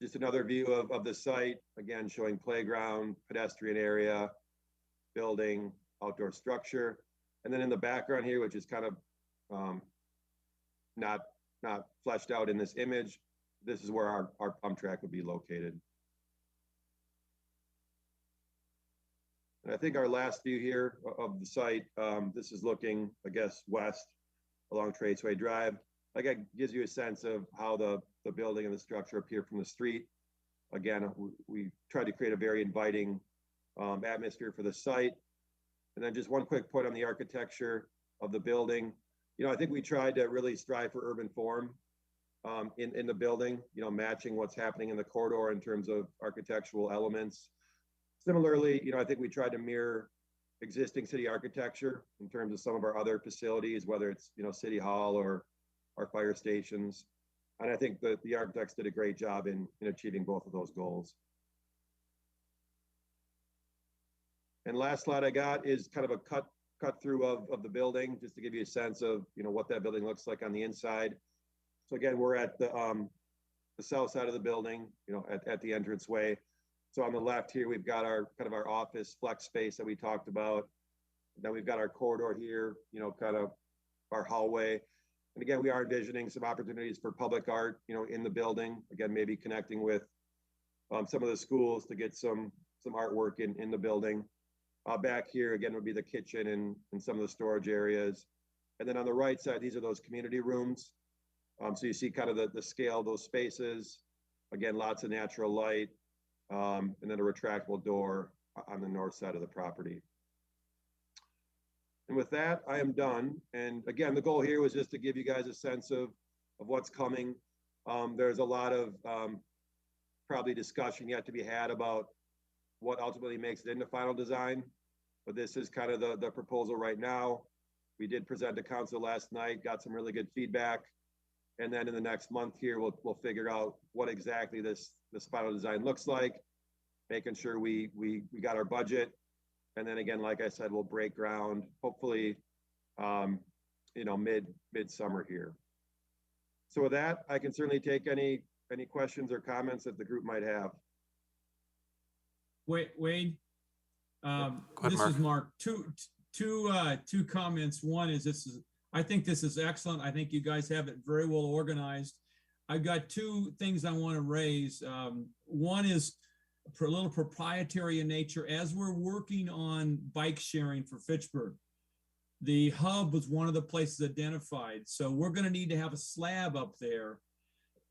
Just another view of the site, again, showing playground, pedestrian area, building, outdoor structure. And then in the background here, which is kind of not fleshed out in this image, this is where our pump track would be located. And I think our last view here of the site, this is looking, I guess, west along Traceway Drive. Like, it gives you a sense of how the building and the structure appear from the street. Again, we tried to create a very inviting atmosphere for the site. And then just one quick point on the architecture of the building. I think we tried to really strive for urban form in the building, matching what's happening in the corridor in terms of architectural elements. Similarly, I think we tried to mirror existing city architecture in terms of some of our other facilities, whether it's, City Hall or our fire stations. And I think that the architects did a great job in achieving both of those goals. And last slide I got is kind of a cut through of the building, just to give you a sense of, what that building looks like on the inside. So again, we're at the south side of the building, at the entranceway. So on the left here, we've got our kind of our office flex space that we talked about. Then we've got our corridor here, kind of our hallway. And again, we are envisioning some opportunities for public art, in the building. Again, maybe connecting with some of the schools to get some artwork in the building. Back here, again, would be the kitchen and some of the storage areas. And then on the right side, these are those community rooms. So you see kind of the scale of those spaces. Again, lots of natural light. And then a retractable door on the north side of the property. And with that, I am done. And again, the goal here was just to give you guys a sense of what's coming. There's a lot of probably discussion yet to be had about what ultimately makes it into final design. But this is kind of the proposal right now. We did present to council last night, got some really good feedback. And then in the next month here, we'll figure out what exactly this final design looks like, making sure we got our budget. And then again, like I said, we'll break ground, hopefully, mid-summer here. So with that, I can certainly take any questions or comments that the group might have. Wade, ahead, this is Mark. Two comments. One is I think this is excellent. I think you guys have it very well organized. I've got two things I want to raise. One is a little proprietary in nature. As we're working on bike sharing for Fitchburg, the hub was one of the places identified. So we're going to need to have a slab up there.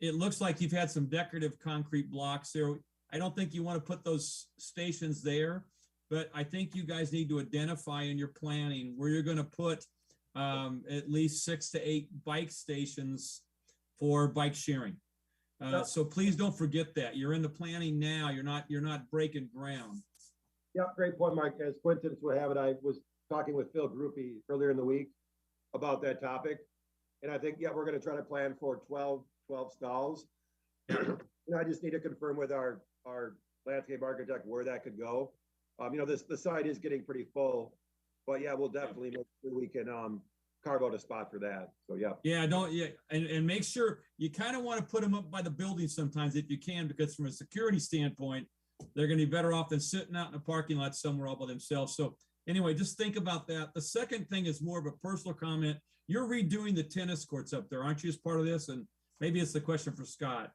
It looks like you've had some decorative concrete blocks there. I don't think you want to put those stations there, but I think you guys need to identify in your planning where you're going to put at least 6 to 8 bike stations for bike sharing. So please don't forget that. You're in the planning now. You're not breaking ground. Yeah, great point, Mike. As coincidence would have it, I was talking with Phil Groupie earlier in the week about that topic. And I think, yeah, we're going to try to plan for 12 stalls. I just need to confirm with our landscape architect where that could go. The site is getting pretty full, but yeah, we'll definitely make sure we can carve out a spot for that. So yeah. And make sure you kind of want to put them up by the building sometimes if you can, because from a security standpoint, they're going to be better off than sitting out in a parking lot somewhere all by themselves. So anyway, just think about that. The second thing is more of a personal comment. You're redoing the tennis courts up there, aren't you, as part of this? And maybe it's the question for Scott.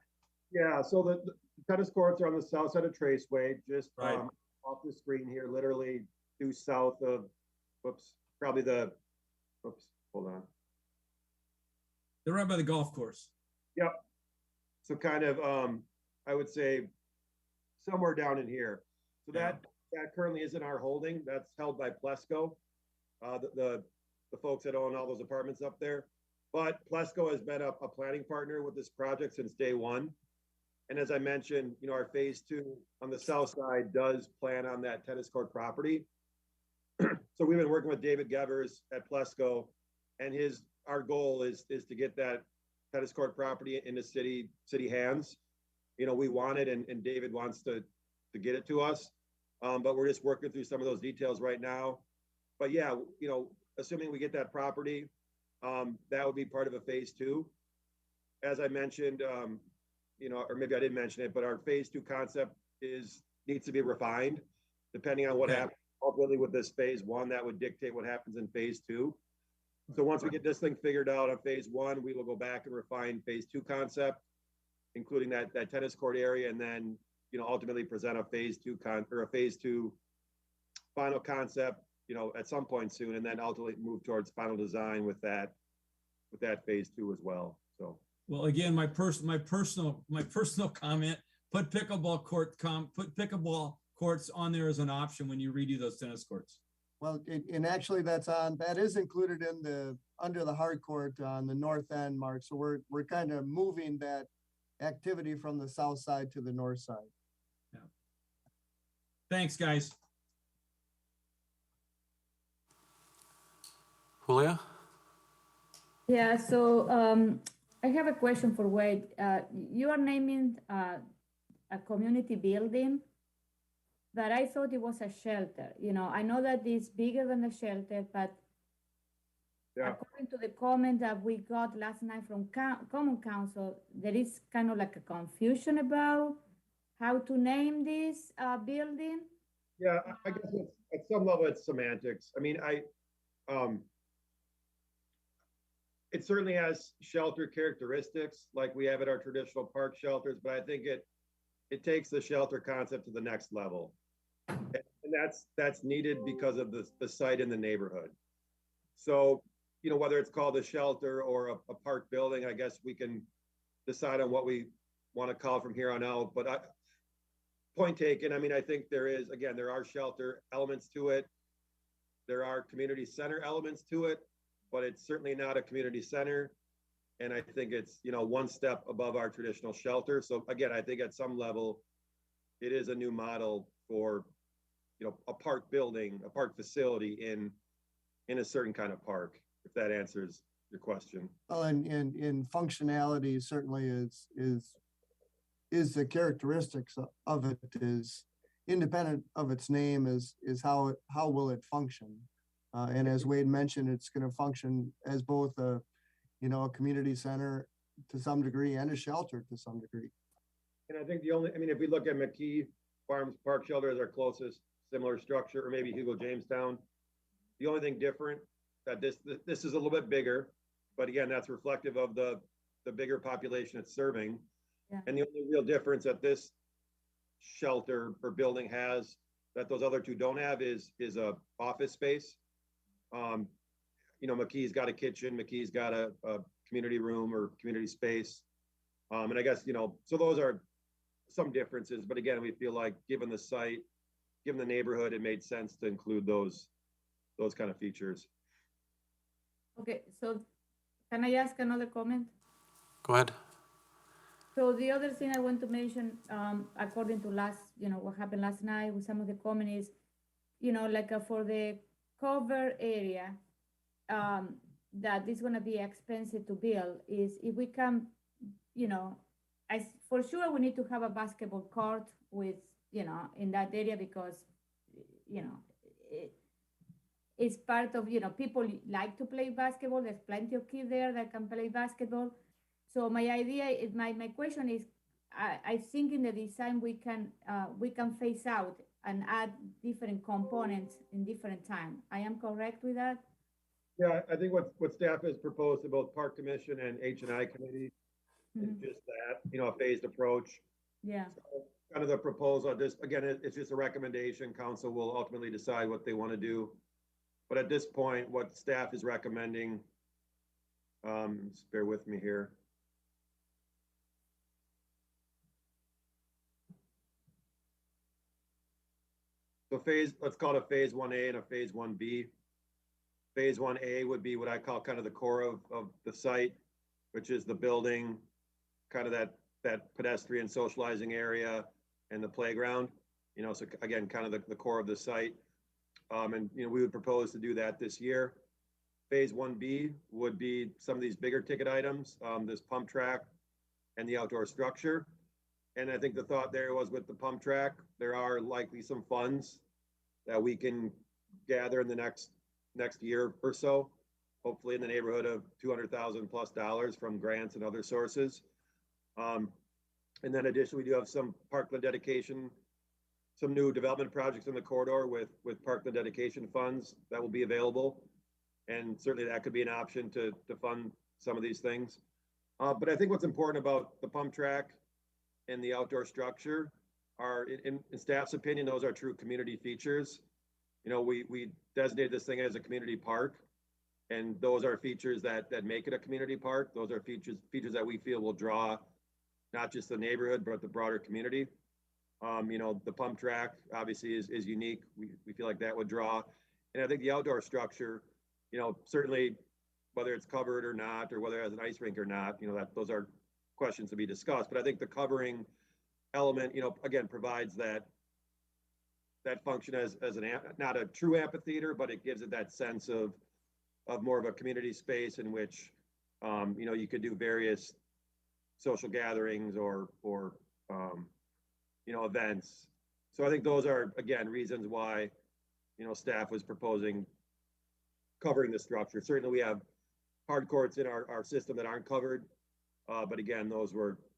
Yeah, so the tennis courts are on the south side of Traceway, just Right. Off the screen here, literally due south of, hold on. They're right by the golf course. Yep. So kind of, I would say somewhere down in here. So Yeah. that currently is in our holding. That's held by Plesco, the folks that own all those apartments up there. But Plesco has been a planning partner with this project since day one. And as I mentioned, our phase two on the south side does plan on that tennis court property. So we've been working with David Gevers at Plesco, and our goal is to get that tennis court property into city hands. We want it, and David wants to get it to us. But we're just working through some of those details right now. But yeah, assuming we get that property, that would be part of a phase two. As I mentioned, or maybe I didn't mention it, but our phase two concept needs to be refined depending on what Okay. happens. Ultimately, with this phase one, that would dictate what happens in phase two. So once we get this thing figured out on phase one, we will go back and refine phase two concept, including that tennis court area, and then ultimately present a phase two final concept, at some point soon, and then ultimately move towards final design with that phase two as well. So. Well, again, my personal comment, put pickleball courts on there as an option when you redo those tennis courts. Well, and actually that is included under the hard court on the north end, Mark. So we're kind of moving that activity from the south side to the north side. Yeah. Thanks, guys. Julia? Yeah, so I have a question for Wade. You are naming a community building, but I thought it was a shelter. I know that it's bigger than a shelter, but Yeah. according to the comment that we got last night from Common Council, there is kind of like a confusion about how to name this building. Yeah, I guess at some level it's semantics. I mean, it certainly has shelter characteristics like we have at our traditional park shelters, but I think it takes the shelter concept to the next level. And that's needed because of the site in the neighborhood. So, whether it's called a shelter or a park building, I guess we can decide on what we want to call from here on out. But point taken, I mean, I think there are shelter elements to it. There are community center elements to it, but it's certainly not a community center. And I think it's, one step above our traditional shelter. So again, I think at some level, it is a new model for, a park building, a park facility in a certain kind of park, if that answers your question. Well, and functionality certainly is the characteristics of it is independent of its name is how will it function. And as Wade mentioned, it's going to function as both a community center to some degree and a shelter to some degree. And I think if we look at McKee Farms Park Shelter as our closest similar structure, or maybe Hugo Jamestown, the only thing different that this is a little bit bigger, but again, that's reflective of the bigger population it's serving. Yeah. And the only real difference that this shelter or building has that those other two don't have is a office space. McKee's got a kitchen, McKee's got a community room or community space. And I guess, so those are some differences, but again, we feel like given the site, given the neighborhood, it made sense to include those kind of features. Okay, so can I ask another comment? Go ahead. So the other thing I want to mention, according to what happened last night with some of the comments is, for the cover area, that is going to be expensive to build is if we can, for sure we need to have a basketball court with, in that area because, it's part of, people like to play basketball. There's plenty of kids there that can play basketball. So my idea is, my question is, I think in the design we can phase out and add different components in different time. I am correct with that? Yeah, I think what staff has proposed to both Park Commission and H&I Committee is just that, a phased approach. Yeah. So kind of the proposal, it's just a recommendation. Council will ultimately decide what they want to do. But at this point, what staff is recommending, just bear with me here. So let's call it a phase 1A and a phase 1B. Phase 1A would be what I call kind of the core of the site, which is the building, kind of that pedestrian socializing area and the playground, so again, kind of the core of the site. And, we would propose to do that this year. Phase 1B would be some of these bigger ticket items, this pump track and the outdoor structure. And I think the thought there was with the pump track, there are likely some funds that we can gather in the next year or so, hopefully in the neighborhood of $200,000+ from grants and other sources. And then additionally, we do have some parkland dedication, some new development projects in the corridor with parkland dedication funds that will be available. And certainly that could be an option to fund some of these things. But I think what's important about the pump track and the outdoor structure are, in staff's opinion, those are true community features. We designated this thing as a community park, and those are features that make it a community park. Those are features that we feel will draw not just the neighborhood, but the broader community. The pump track obviously is unique. We feel like that would draw. And I think the outdoor structure, certainly whether it's covered or not, or whether it has an ice rink or not, those are questions to be discussed. But I think the covering element, again, provides that function as not a true amphitheater, but it gives it that sense of more of a community space in which, you could do various social gatherings or events. So I think those are, again, reasons why, staff was proposing covering the structure. Certainly we have hard courts in our system that aren't covered. But again,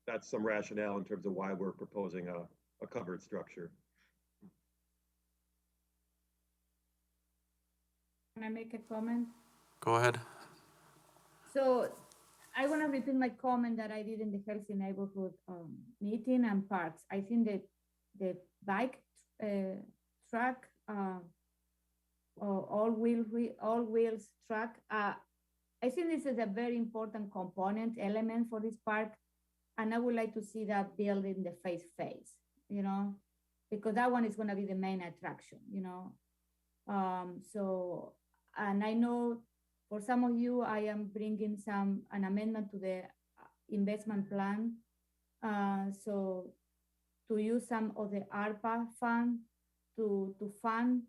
that's some rationale in terms of why we're proposing a covered structure. Can I make a comment? Go ahead. So I want to repeat my comment that I did in the Healthy Neighborhood meeting and parks. I think that the bike track, all wheels track, I think this is a very important element for this park. And I would like to see that built in the phase, because that one is going to be the main attraction, So, and I know for some of you, I am bringing an amendment to the investment plan. So to use some of the ARPA fund to fund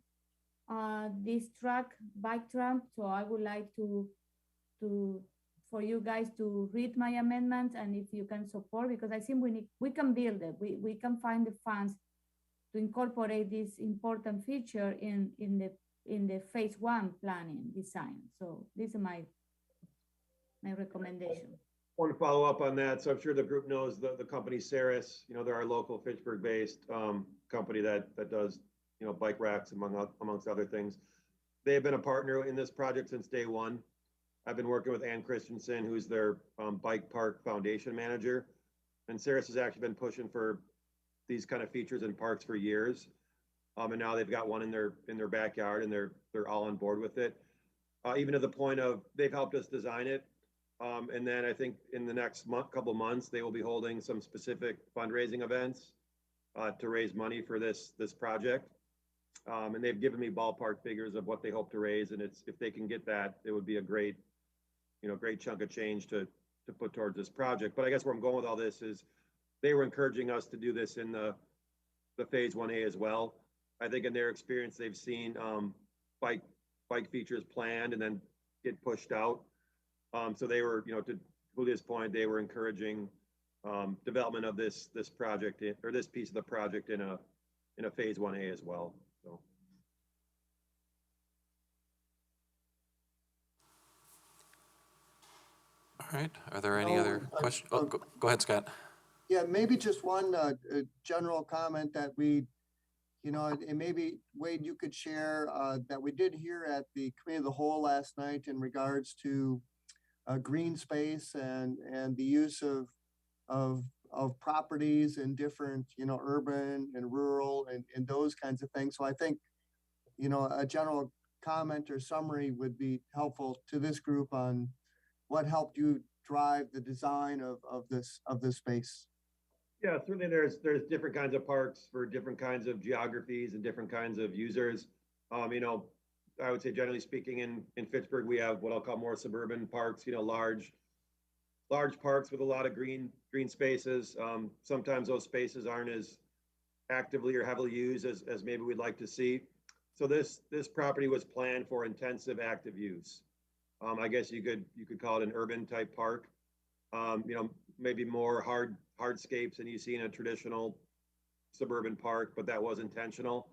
this bike track. So I would like for you guys to read my amendment, and if you can support, because I think we can build it. We can find the funds to incorporate this important feature in the phase 1 planning design. So this is my recommendation. I want to follow up on that. So I'm sure the group knows the company Ceres. They're our local Fitchburg-based company that does bike racks amongst other things. They have been a partner in this project since day one. I've been working with Ann Christensen, who's their bike park foundation manager. And Ceres has actually been pushing for these kind of features in parks for years. And now they've got one in their backyard, and they're all on board with it. Even to the point of they've helped us design it. And then I think in the next couple of months, they will be holding some specific fundraising events to raise money for this project. And they've given me ballpark figures of what they hope to raise. And if they can get that, it would be a great chunk of change to put towards this project. But I guess where I'm going with all this is they were encouraging us to do this in the phase 1A as well. I think in their experience, they've seen bike features planned and then get pushed out. So they were, to this point, they were encouraging development of this project or this piece of the project in a phase 1A as well. So. All right. Are there any other questions? Go ahead, Scott. Yeah, maybe just one general comment that and maybe Wade, you could share that we did hear at the committee of the whole last night in regards to green space and the use of properties in different, urban and rural and those kinds of things. So I think, a general comment or summary would be helpful to this group on what helped you drive the design of this space. Yeah, certainly there's different kinds of parks for different kinds of geographies and different kinds of users. You know, I would say generally speaking in Fitchburg, we have what I'll call more suburban parks, you know, large parks with a lot of green spaces. Sometimes those spaces aren't as actively or heavily used as maybe we'd like to see. So this property was planned for intensive active use. I guess you could call it an urban type park. You know, maybe more hardscapes than you see in a traditional suburban park, but that was intentional.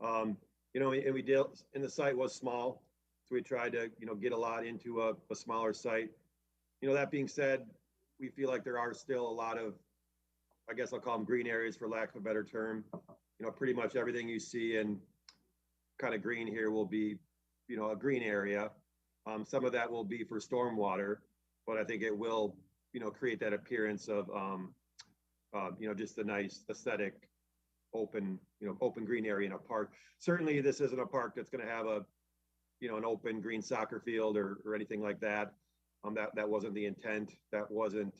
You know, and we did, and the site was small, so we tried to, you know, get a lot into a smaller site. You know, that being said, we feel like there are still a lot of, I guess I'll call them green areas for lack of a better term. You know, pretty much everything you see in kind of green here will be, you know, a green area. Some of that will be for stormwater, but I think it will, you know, create that appearance of, you know, just a nice aesthetic, open green area in a park. Certainly, this isn't a park that's going to have a, you know, an open green soccer field or anything like that. That wasn't the intent. That wasn't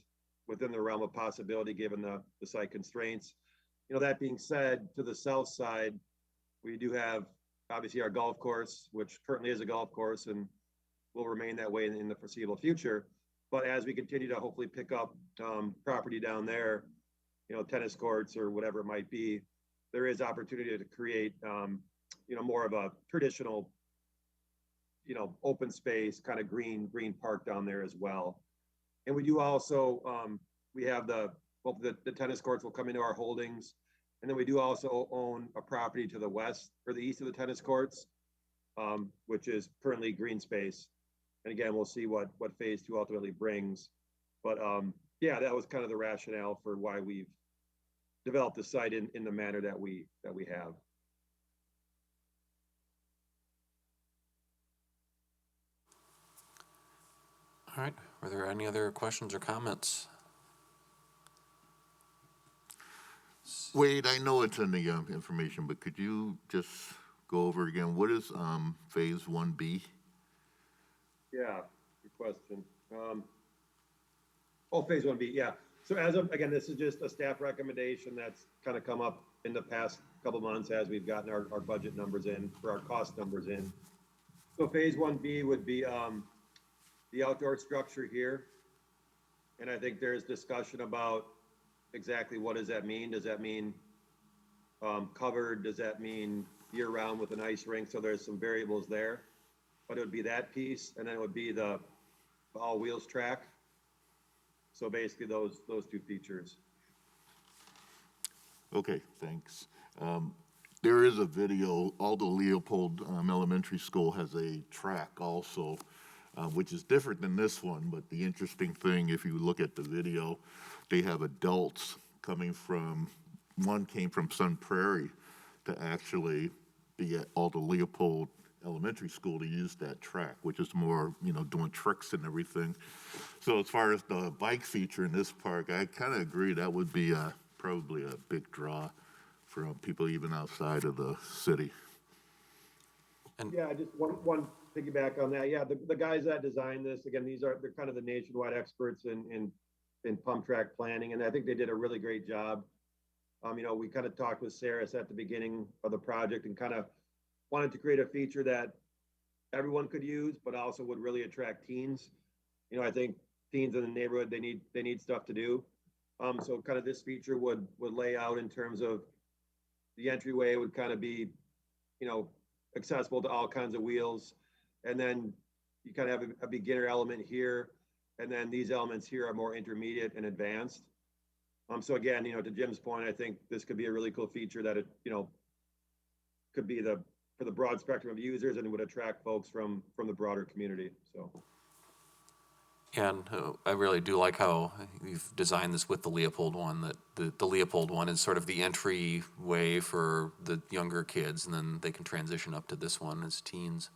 within the realm of possibility given the site constraints. You know, that being said, to the south side, we do have obviously our golf course, which currently is a golf course and will remain that way in the foreseeable future. But as we continue to hopefully pick up property down there, you know, tennis courts or whatever it might be, there is opportunity to create, you know, more of a traditional, you know, open space, kind of green park down there as well. And we do also, we have the tennis courts will come into our holdings. And then we do also own a property to the west or the east of the tennis courts, which is currently green space. And again, we'll see what phase 2 ultimately brings. But yeah, that was kind of the rationale for why we've developed the site in the manner that we have. All right, were there any other questions or comments? Wade, I know it's in the information, but could you just go over again, what is phase 1B? Yeah, good question. Phase 1B, yeah. So as of, again, this is just a staff recommendation that's kind of come up in the past couple months as we've gotten our budget numbers in, for our cost numbers in. So phase 1B would be the outdoor structure here. And I think there's discussion about exactly what does that mean? Does that mean covered? Does that mean year round with an ice rink? So there's some variables there, but it would be that piece. And then it would be the all wheels track. So basically those two features. Okay, thanks. There is a video, Aldo Leopold Elementary School has a track also, which is different than this one, but the interesting thing, if you look at the video, they have adults coming from, one came from Sun Prairie to actually be at Aldo Leopold Elementary School to use that track, which is more, you know, doing tricks and everything. So as far as the bike feature in this park, I kind of agree that would be probably a big draw for people even outside of the city. And yeah, just one piggyback on that. Yeah, the guys that designed this, again, they're kind of the nationwide experts in pump track planning, and I think they did a really great job. You know, we kind of talked with Saris at the beginning of the project and kind of wanted to create a feature that everyone could use, but also would really attract teens. You know, I think teens in the neighborhood, they need stuff to do. So kind of this feature would lay out in terms of the entryway would kind of be, you know, accessible to all kinds of wheels. And then you kind of have a beginner element here. And then these elements here are more intermediate and advanced. So again, you know, to Jim's point, I think this could be a really cool feature that it, you know, could be for the broad spectrum of users and it would attract folks from the broader community. So. And I really do like how you've designed this with the Leopold one, that the Leopold one is sort of the entry way for the younger kids, and then they can transition up to this one as teens.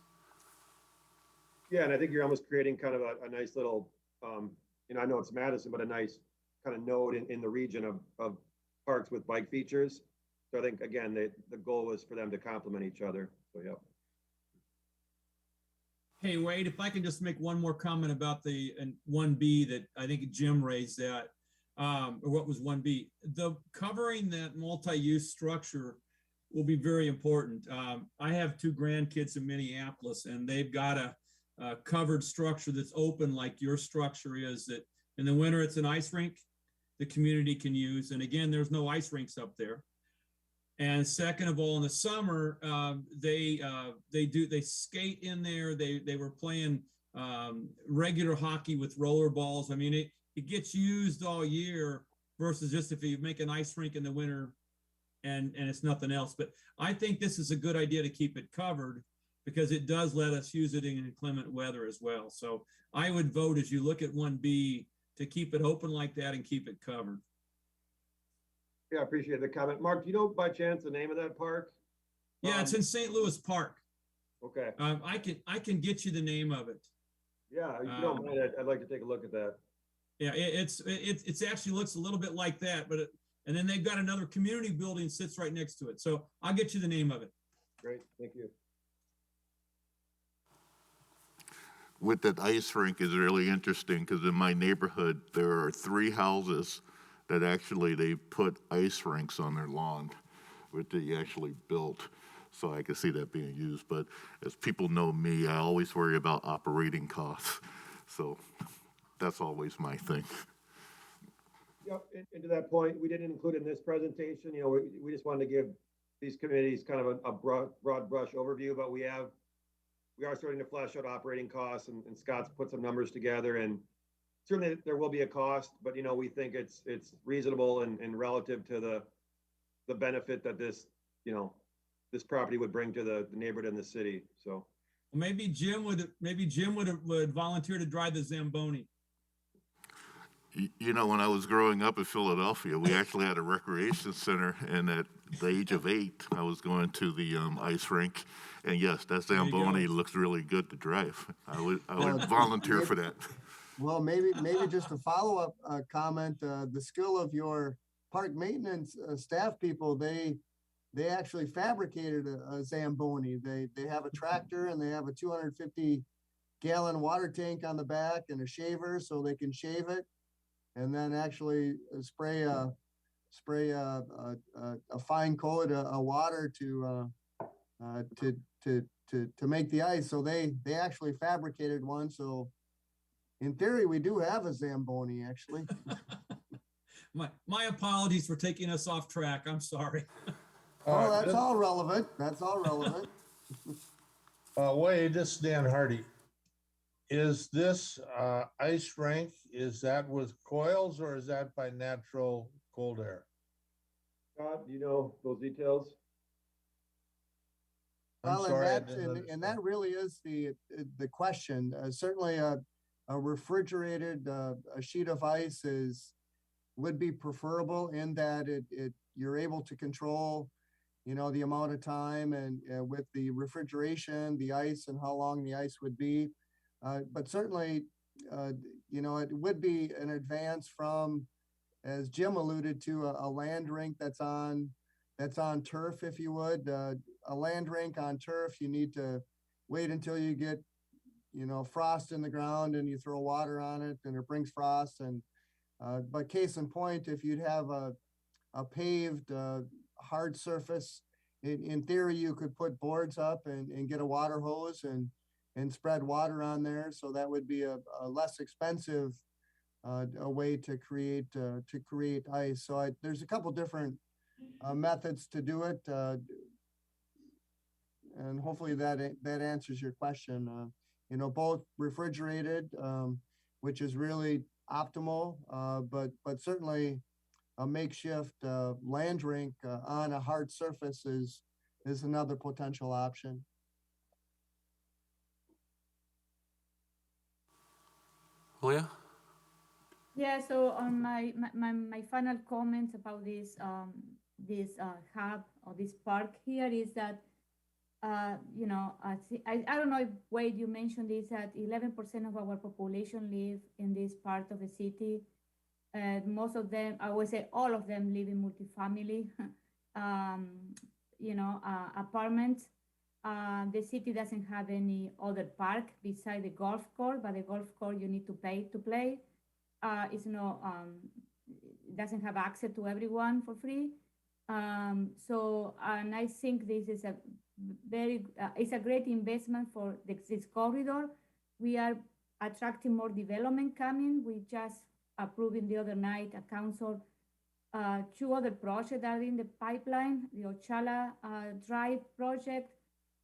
Yeah, and I think you're almost creating kind of a nice little, you know, I know it's Madison, but a nice kind of node in the region of parks with bike features. So I think, again, the goal was for them to complement each other. So, yeah. Hey, Wade, if I can just make one more comment about the 1B that I think Jim raised that. or what was 1B. The covering that multi-use structure will be very important. I have two grandkids in Minneapolis, and they've got a covered structure that's open like your structure is, that in the winter it's an ice rink the community can use. And again, there's no ice rinks up there. And second of all, in the summer, they skate in there. They were playing regular hockey with roller balls. I mean, it gets used all year versus just if you make an ice rink in the winter and it's nothing else. But I think this is a good idea to keep it covered because it does let us use it in inclement weather as well. So I would vote, as you look at 1B, to keep it open like that and keep it covered. Yeah, I appreciate the comment. Mark, do you know by chance the name of that park? Yeah, it's in St. Louis Park. Okay. I can get you the name of it. Yeah, if you don't mind, I'd like to take a look at that. Yeah, it's actually looks a little bit like that, but and then they've got another community building sits right next to it. So I'll get you the name of it. Great, thank you. With that ice rink is really interesting because in my neighborhood, there are 3 houses that actually they put ice rinks on their lawn, which they actually built. So I can see that being used. But as people know me, I always worry about operating costs. So that's always my thing. Yep, and to that point, we didn't include in this presentation, you know, we just wanted to give these committees kind of a broad brush overview, but we are starting to flesh out operating costs, and Scott's put some numbers together, and certainly there will be a cost, but you know, we think it's reasonable and relative to the benefit that this, you know, this property would bring to the neighborhood and the city. So maybe Jim would volunteer to drive the Zamboni. You know, when I was growing up in Philadelphia, we actually had a recreation center, and at the age of 8, I was going to the ice rink, and yes, that Zamboni looks really good to drive. I would volunteer for that. Well, maybe just a follow-up comment, the skill of your park maintenance staff people, they actually fabricated a Zamboni. They have a tractor and they have a 250-gallon water tank on the back and a shaver so they can shave it, and then actually spray a fine coat of water to make the ice. So they actually fabricated one. So in theory, we do have a Zamboni, actually. My apologies for taking us off track. I'm sorry. Oh, that's all relevant. That's all relevant. Wade, this is Dan Hardy. Is this ice rink, is that with coils or is that by natural cold air? Scott, do you know those details? I'm sorry, I didn't and understand. that really is the question. Certainly a refrigerated a sheet of ice would be preferable in that you're able to control, you know, the amount of time and with the refrigeration, the ice and how long the ice would be. But certainly, you know, it would be an advance from, as Jim alluded to, a land rink that's on turf, if you would. A land rink on turf, you need to wait until you get, you know, frost in the ground and you throw water on it and it brings frost. And but case in point, if you'd have a paved hard surface, in theory, you could put boards up and get a water hose and spread water on there. So that would be a less expensive a way to create ice. So there's a couple different methods to do it, and hopefully that answers your question. You know, both refrigerated, which is really optimal, but certainly a makeshift land rink on a hard surface is another potential option. Julia? Yeah, so on my final comments about this hub or this park here is that you know, I don't know if Wade, you mentioned this, that 11% of our population live in this part of the city. Most of them, I would say all of them, live in multifamily you know, apartments. The city doesn't have any other park beside the golf course, but the golf course you need to pay to play. It's no, doesn't have access to everyone for free. And I think this is it's a great investment for this corridor. We are attracting more development coming. We just approving the other night a council, 2 other projects that are in the pipeline, the Ochala Drive project,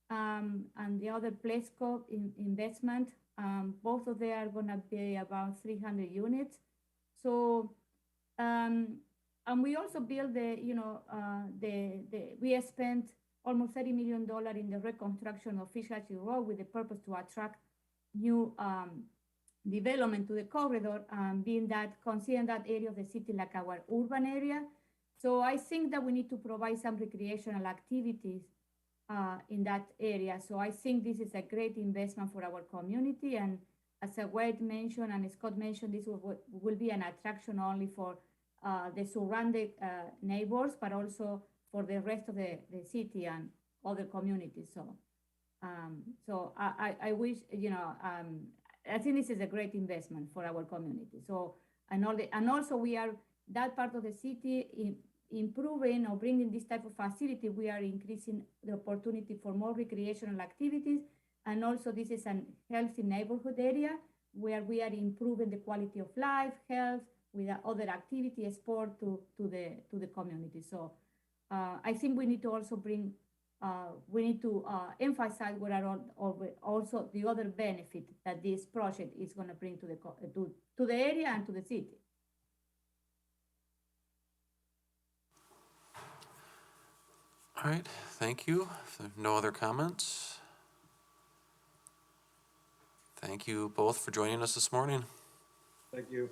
and the other Plesco investment. Both of them are gonna be about 300 units. So, and we also build we have spent almost $30 million in the reconstruction of Fitchburg Road with the purpose to attract new development to the corridor, considering that area of the city like our urban area. So I think that we need to provide some recreational activities in that area. So I think this is a great investment for our community. And as Wade mentioned and Scott mentioned, this will be an attraction only for the surrounding neighbors, but also for the rest of the city and other communities. So I wish, I think this is a great investment for our community. So, and also we are, that part of the city improving or bringing this type of facility, we are increasing the opportunity for more recreational activities. And also this is a healthy neighborhood area where we are improving the quality of life, health, with other activity, sport to the community. So I think we need to also emphasize what are also the other benefit that this project is going to bring to the area and to the city. All right, thank you. If there are no other comments, thank you both for joining us this morning. Thank you.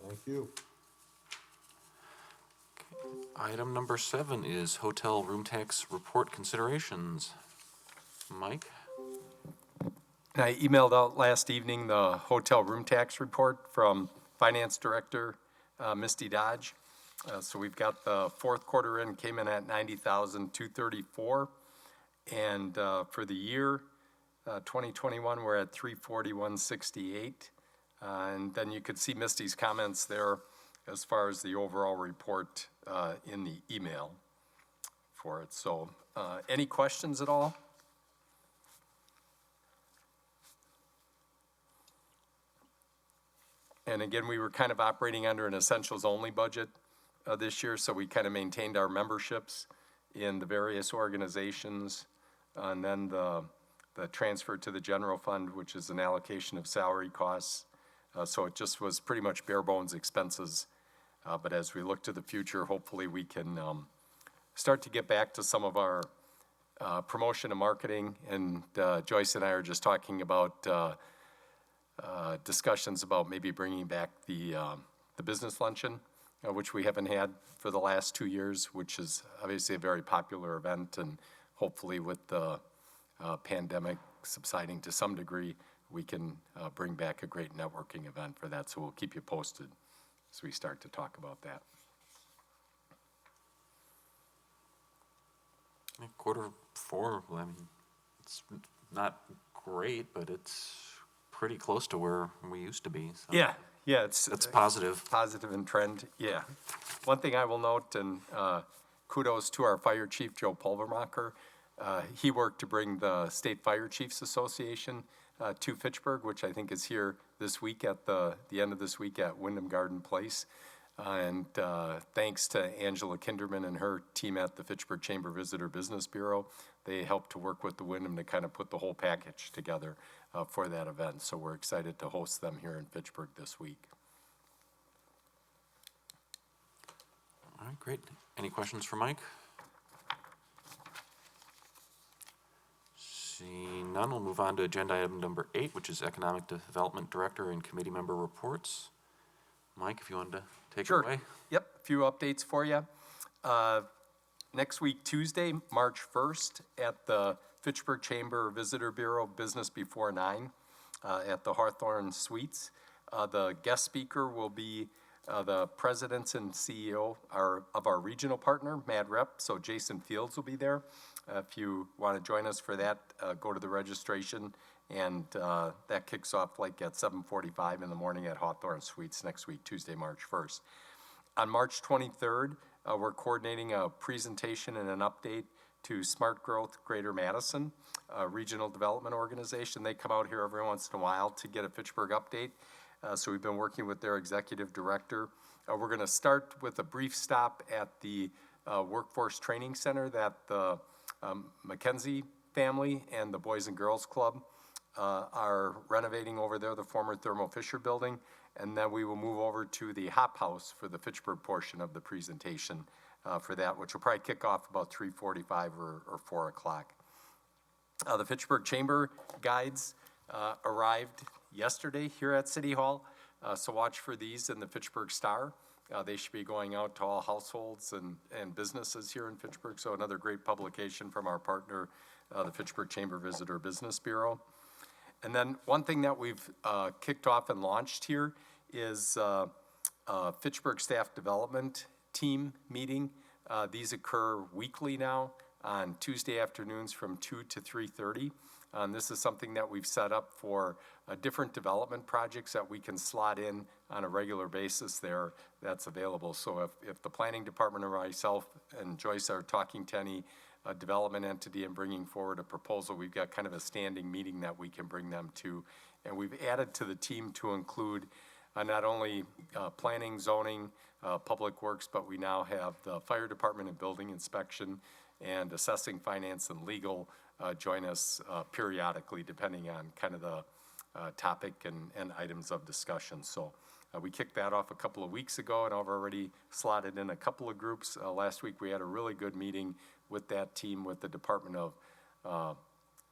Thank you. Item number 7 is hotel room tax report considerations. Mike? I emailed out last evening the hotel room tax report from Finance Director Misty Dodge. So we've got the fourth quarter in, came in at $90,234. And for the year 2021, we're at $341.68. And then you could see Misty's comments there as far as the overall report in the email for it. So any questions at all? And again, we were kind of operating under an essentials only budget this year, so we kind of maintained our memberships in the various organizations, and then the transfer to the general fund, which is an allocation of salary costs. So it just was pretty much bare bones expenses. But as we look to the future, hopefully we can start to get back to some of our promotion and marketing. And Joyce and I are just talking about discussions about maybe bringing back the business luncheon, which we haven't had for the last 2 years, which is obviously a very popular event. And hopefully with the pandemic subsiding to some degree, we can bring back a great networking event for that. So we'll keep you posted as we start to talk about that. Q4, I mean, it's not great, but it's pretty close to where we used to be. So Yeah, it's positive. Positive and trend, yeah. One thing I will note, and kudos to our fire chief, Joe Pulvermacher. He worked to bring the State Fire Chiefs Association to Fitchburg, which I think is here this week at the end of this week at Wyndham Garden Place. And thanks to Angela Kinderman and her team at the Fitchburg Chamber Visitor Business Bureau, they helped to work with the Wyndham to kind of put the whole package together for that event. So we're excited to host them here in Fitchburg this week. All right, great. Any questions for Mike? Seeing none, we'll move on to agenda item number 8, which is Economic Development Director and Committee Member Reports. Mike, if you wanted to take it away. Yep, a few updates for you. Next week, Tuesday, March 1st, at the Fitchburg Chamber Visitor Bureau, business before 9, at the Hawthorne Suites. The guest speaker will be the president and CEO of our regional partner, Mad Rep, so Jason Fields will be there. If you want to join us for that, go to the registration, and that kicks off like at 7:45 in the morning at Hawthorne Suites next week, Tuesday, March 1st. On March 23rd, we're coordinating a presentation and an update to Smart Growth Greater Madison, a regional development organization. They come out here every once in a while to get a Fitchburg update. So we've been working with their executive director. We're going to start with a brief stop at the Workforce Training Center that the McKenzie family and the Boys and Girls Club are renovating over there, the former Thermo Fisher building. And then we will move over to the Hop House for the Fitchburg portion of the presentation for that, which will probably kick off about 3:45 or 4 o'clock. The Fitchburg Chamber guides arrived yesterday here at City Hall, so watch for these in the Fitchburg Star. They should be going out to all households and businesses here in Fitchburg, so another great publication from our partner, the Fitchburg Chamber Visitor Business Bureau. And then one thing that we've kicked off and launched here is Fitchburg Staff Development Team meeting. These occur weekly now on Tuesday afternoons from 2 to 3:30. This is something that we've set up for different development projects that we can slot in on a regular basis there that's available. So if the planning department or myself and Joyce are talking to any development entity and bringing forward a proposal, we've got kind of a standing meeting that we can bring them to. And we've added to the team to include not only planning, zoning, public works, but we now have the fire department and building inspection and assessing, finance, and legal join us periodically depending on kind of the topic and items of discussion. So we kicked that off a couple of weeks ago, and I've already slotted in a couple of groups. Last week we had a really good meeting with that team with the Department of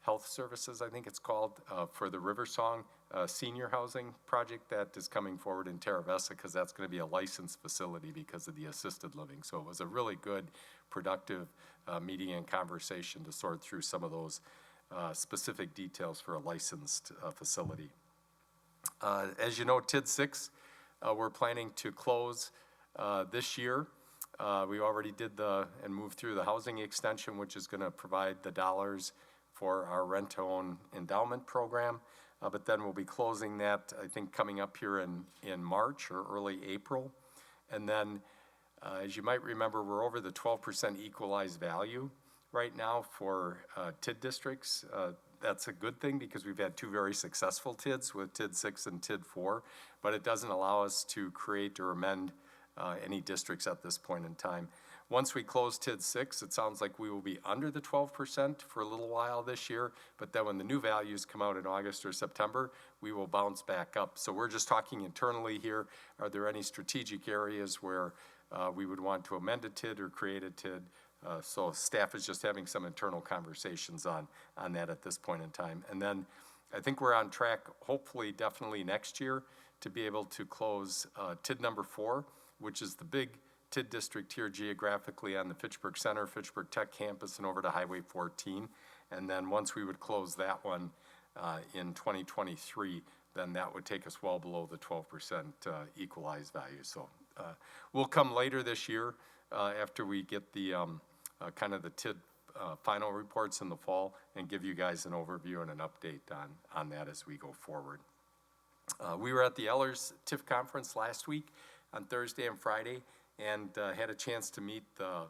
Health Services, I think it's called, for the River Song senior housing project that is coming forward in Terra Vesta, because that's going to be a licensed facility because of the assisted living. So it was a really good, productive meeting and conversation to sort through some of those specific details for a licensed facility. As you know, TID 6, we're planning to close this year. We already did and moved through the housing extension, which is going to provide the dollars for our rent-to-own endowment program. But then we'll be closing that, I think, coming up here in March or early April. And then, as you might remember, we're over the 12% equalized value right now for TID districts. That's a good thing because we've had two very successful TIDs with TID 6 and TID 4, but it doesn't allow us to create or amend any districts at this point in time. Once we close TID 6, it sounds like we will be under the 12% for a little while this year, but then when the new values come out in August or September, we will bounce back up. So we're just talking internally here. Are there any strategic areas where we would want to amend a TID or create a TID? So staff is just having some internal conversations on that at this point in time. And then I think we're on track, hopefully, definitely next year, to be able to close TID number 4, which is the big TID district here geographically on the Fitchburg Center, Fitchburg Tech Campus, and over to Highway 14. And then once we would close that one in 2023, then that would take us well below the 12% equalized value. So we'll come later this year after we get the kind of the TID final reports in the fall and give you guys an overview and an update on that as we go forward. We were at the Ellers TIF conference last week on Thursday and Friday, and had a chance to meet the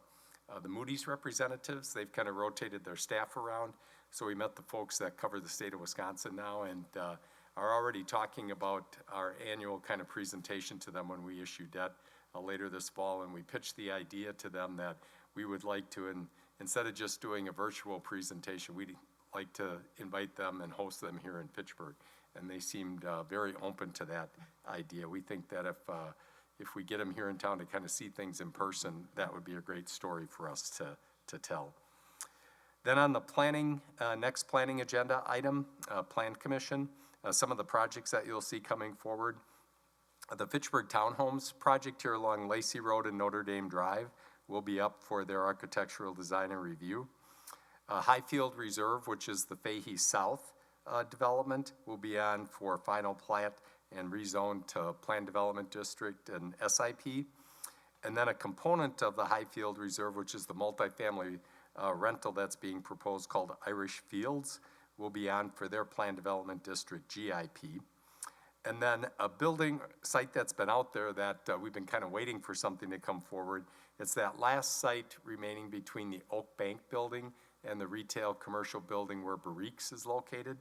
Moody's representatives. They've kind of rotated their staff around. So we met the folks that cover the state of Wisconsin now and are already talking about our annual kind of presentation to them when we issue debt later this fall. And we pitched the idea to them that we would like to, instead of just doing a virtual presentation, we'd like to invite them and host them here in Fitchburg. And they seemed very open to that idea. We think that if we get them here in town to kind of see things in person, that would be a great story for us to tell. Then on the planning, next planning agenda item, Plan Commission, some of the projects that you'll see coming forward. The Fitchburg Townhomes project here along Lacey Road and Notre Dame Drive will be up for their architectural design and review. Highfield Reserve, which is the Fahey South development, will be on for final plat and rezoned to Planned Development District and SIP. And then a component of the Highfield Reserve, which is the multifamily rental that's being proposed called Irish Fields, will be on for their Planned Development District GIP. And then a building site that's been out there that we've been kind of waiting for something to come forward. It's that last site remaining between the Oak Bank building and the retail commercial building where Barriques is located,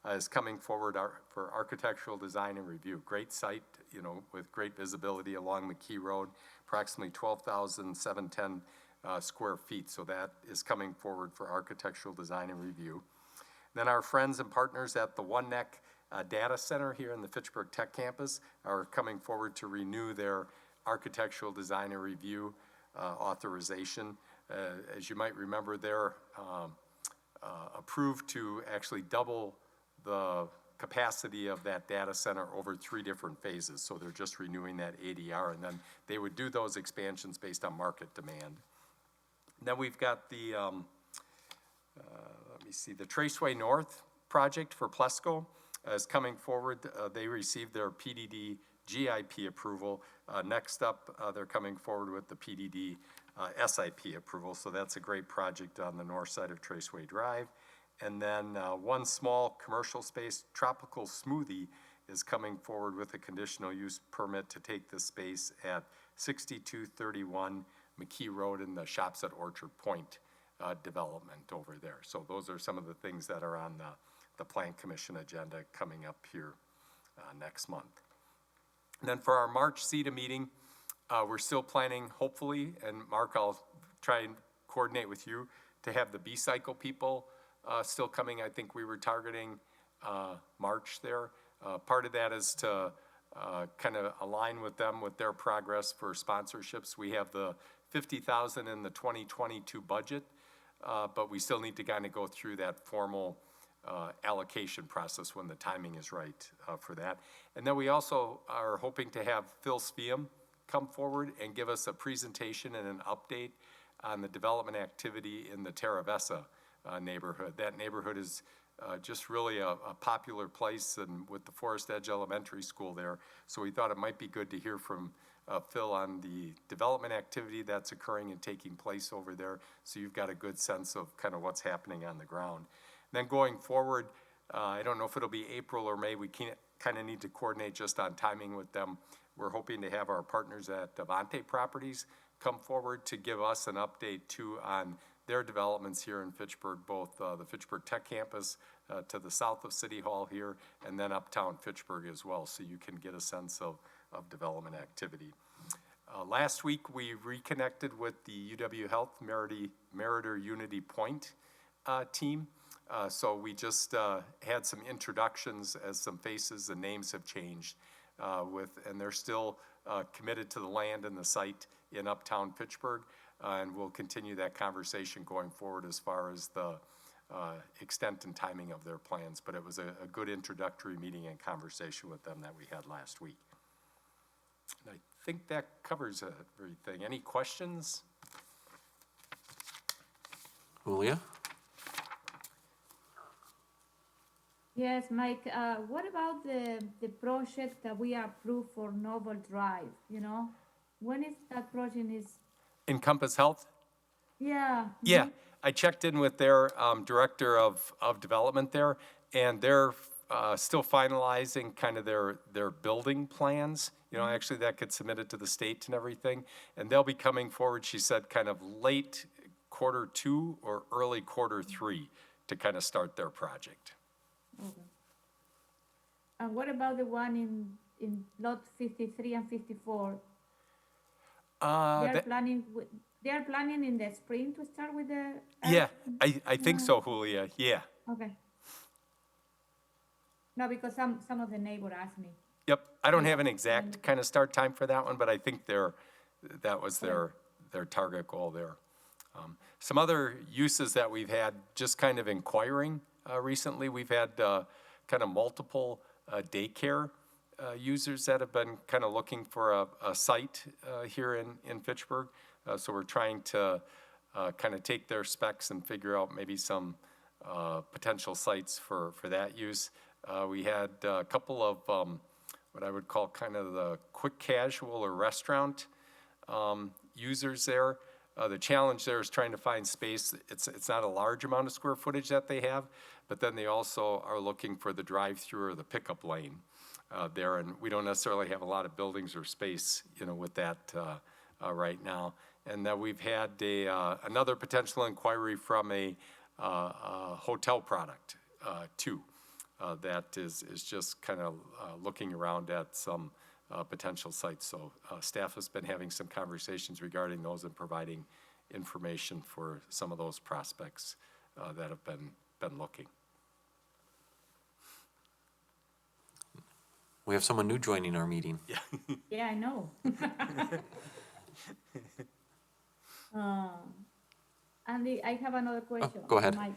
is coming forward for architectural design and review. Great site, you know, with great visibility along McKee Road, approximately 12,710 square feet. So that is coming forward for architectural design and review. Then our friends and partners at the One Neck Data Center here in the Fitchburg Tech Campus are coming forward to renew their architectural design and review authorization. As you might remember, they're approved to actually double the capacity of that data center over 3 different phases. So they're just renewing that ADR, and then they would do those expansions based on market demand. Then we've got the, let me see, the Traceway North project for Plesco is coming forward. They received their PDD GIP approval. Next up, they're coming forward with the PDD SIP approval. So that's a great project on the north side of Traceway Drive. And then one small commercial space, Tropical Smoothie, is coming forward with a conditional use permit to take this space at 6231 McKee Road in the Shops at Orchard Point development over there. So those are some of the things that are on the Plan Commission agenda coming up here next month. And then for our March CETA meeting, we're still planning, hopefully, and Mark, I'll try and coordinate with you to have the B-Cycle people still coming. I think we were targeting March there. Part of that is to kind of align with them with their progress for sponsorships. We have the $50,000 in the 2022 budget, but we still need to kind of go through that formal allocation process when the timing is right for that. And then we also are hoping to have Phil Spiam come forward and give us a presentation and an update on the development activity in the Terra Vesa neighborhood. That neighborhood is just really a popular place, and with the Forest Edge Elementary School there. So we thought it might be good to hear from Phil on the development activity that's occurring and taking place over there, so you've got a good sense of kind of what's happening on the ground. Then going forward, I don't know if it'll be April or May. We kind of need to coordinate just on timing with them. We're hoping to have our partners at Devante Properties come forward to give us an update too on their developments here in Fitchburg, both the Fitchburg Tech Campus to the south of City Hall here, and then uptown Fitchburg as well, so you can get a sense of development activity. Last week, we reconnected with the UW Health Meriter Unity Point team. So we just had some introductions as some faces and names have changed and they're still committed to the land and the site in uptown Fitchburg. And we'll continue that conversation going forward as far as the extent and timing of their plans. But it was a good introductory meeting and conversation with them that we had last week. And I think that covers everything. Any questions? Julia? Yes, Mike, what about the project that we approved for Noble Drive, you know? When is that project is? Encompass Health? Yeah. Yeah, I checked in with their director of development there, and they're still finalizing kind of their building plans. You know, actually that gets submitted to the state and everything, and they'll be coming forward, she said, kind of late Q2 or early Q3 to kind of start their project. Okay. And what about the one in lot 53 and 54? They are planning in the spring to start with the. Yeah, I think so, Julia. Yeah. Okay. No, because some of the neighbor asked me. Yep. I don't have an exact kind of start time for that one, but I think that was their target goal there. Some other uses that we've had just kind of inquiring recently, we've had kind of multiple daycare users that have been kind of looking for a site here in Fitchburg. So we're trying to kind of take their specs and figure out maybe some potential sites for that use. We had a couple of what I would call kind of the quick casual or restaurant users there. The challenge there is trying to find space. It's not a large amount of square footage that they have, but then they also are looking for the drive-through or the pickup lane. there, and we don't necessarily have a lot of buildings or space, with that right now. And that we've had another potential inquiry from a hotel product too. That is just kind of looking around at some potential sites. So staff has been having some conversations regarding those and providing information for some of those prospects that have been looking. We have someone new joining our meeting. Yeah, I know. Andy, I have another question. go ahead. Mike.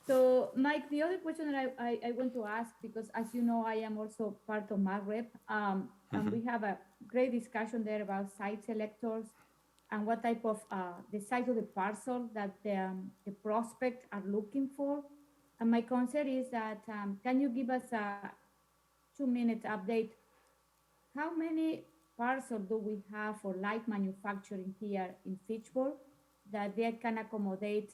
So, Mike, the other question that I want to ask, because as you know, I am also part of MAGREP, and we have a great discussion there about site selectors and what type of, the size of the parcel that the prospect are looking for. And my concern is that, can you give us a 2-minute update? How many parcels do we have for light manufacturing here in Fitchburg that they can accommodate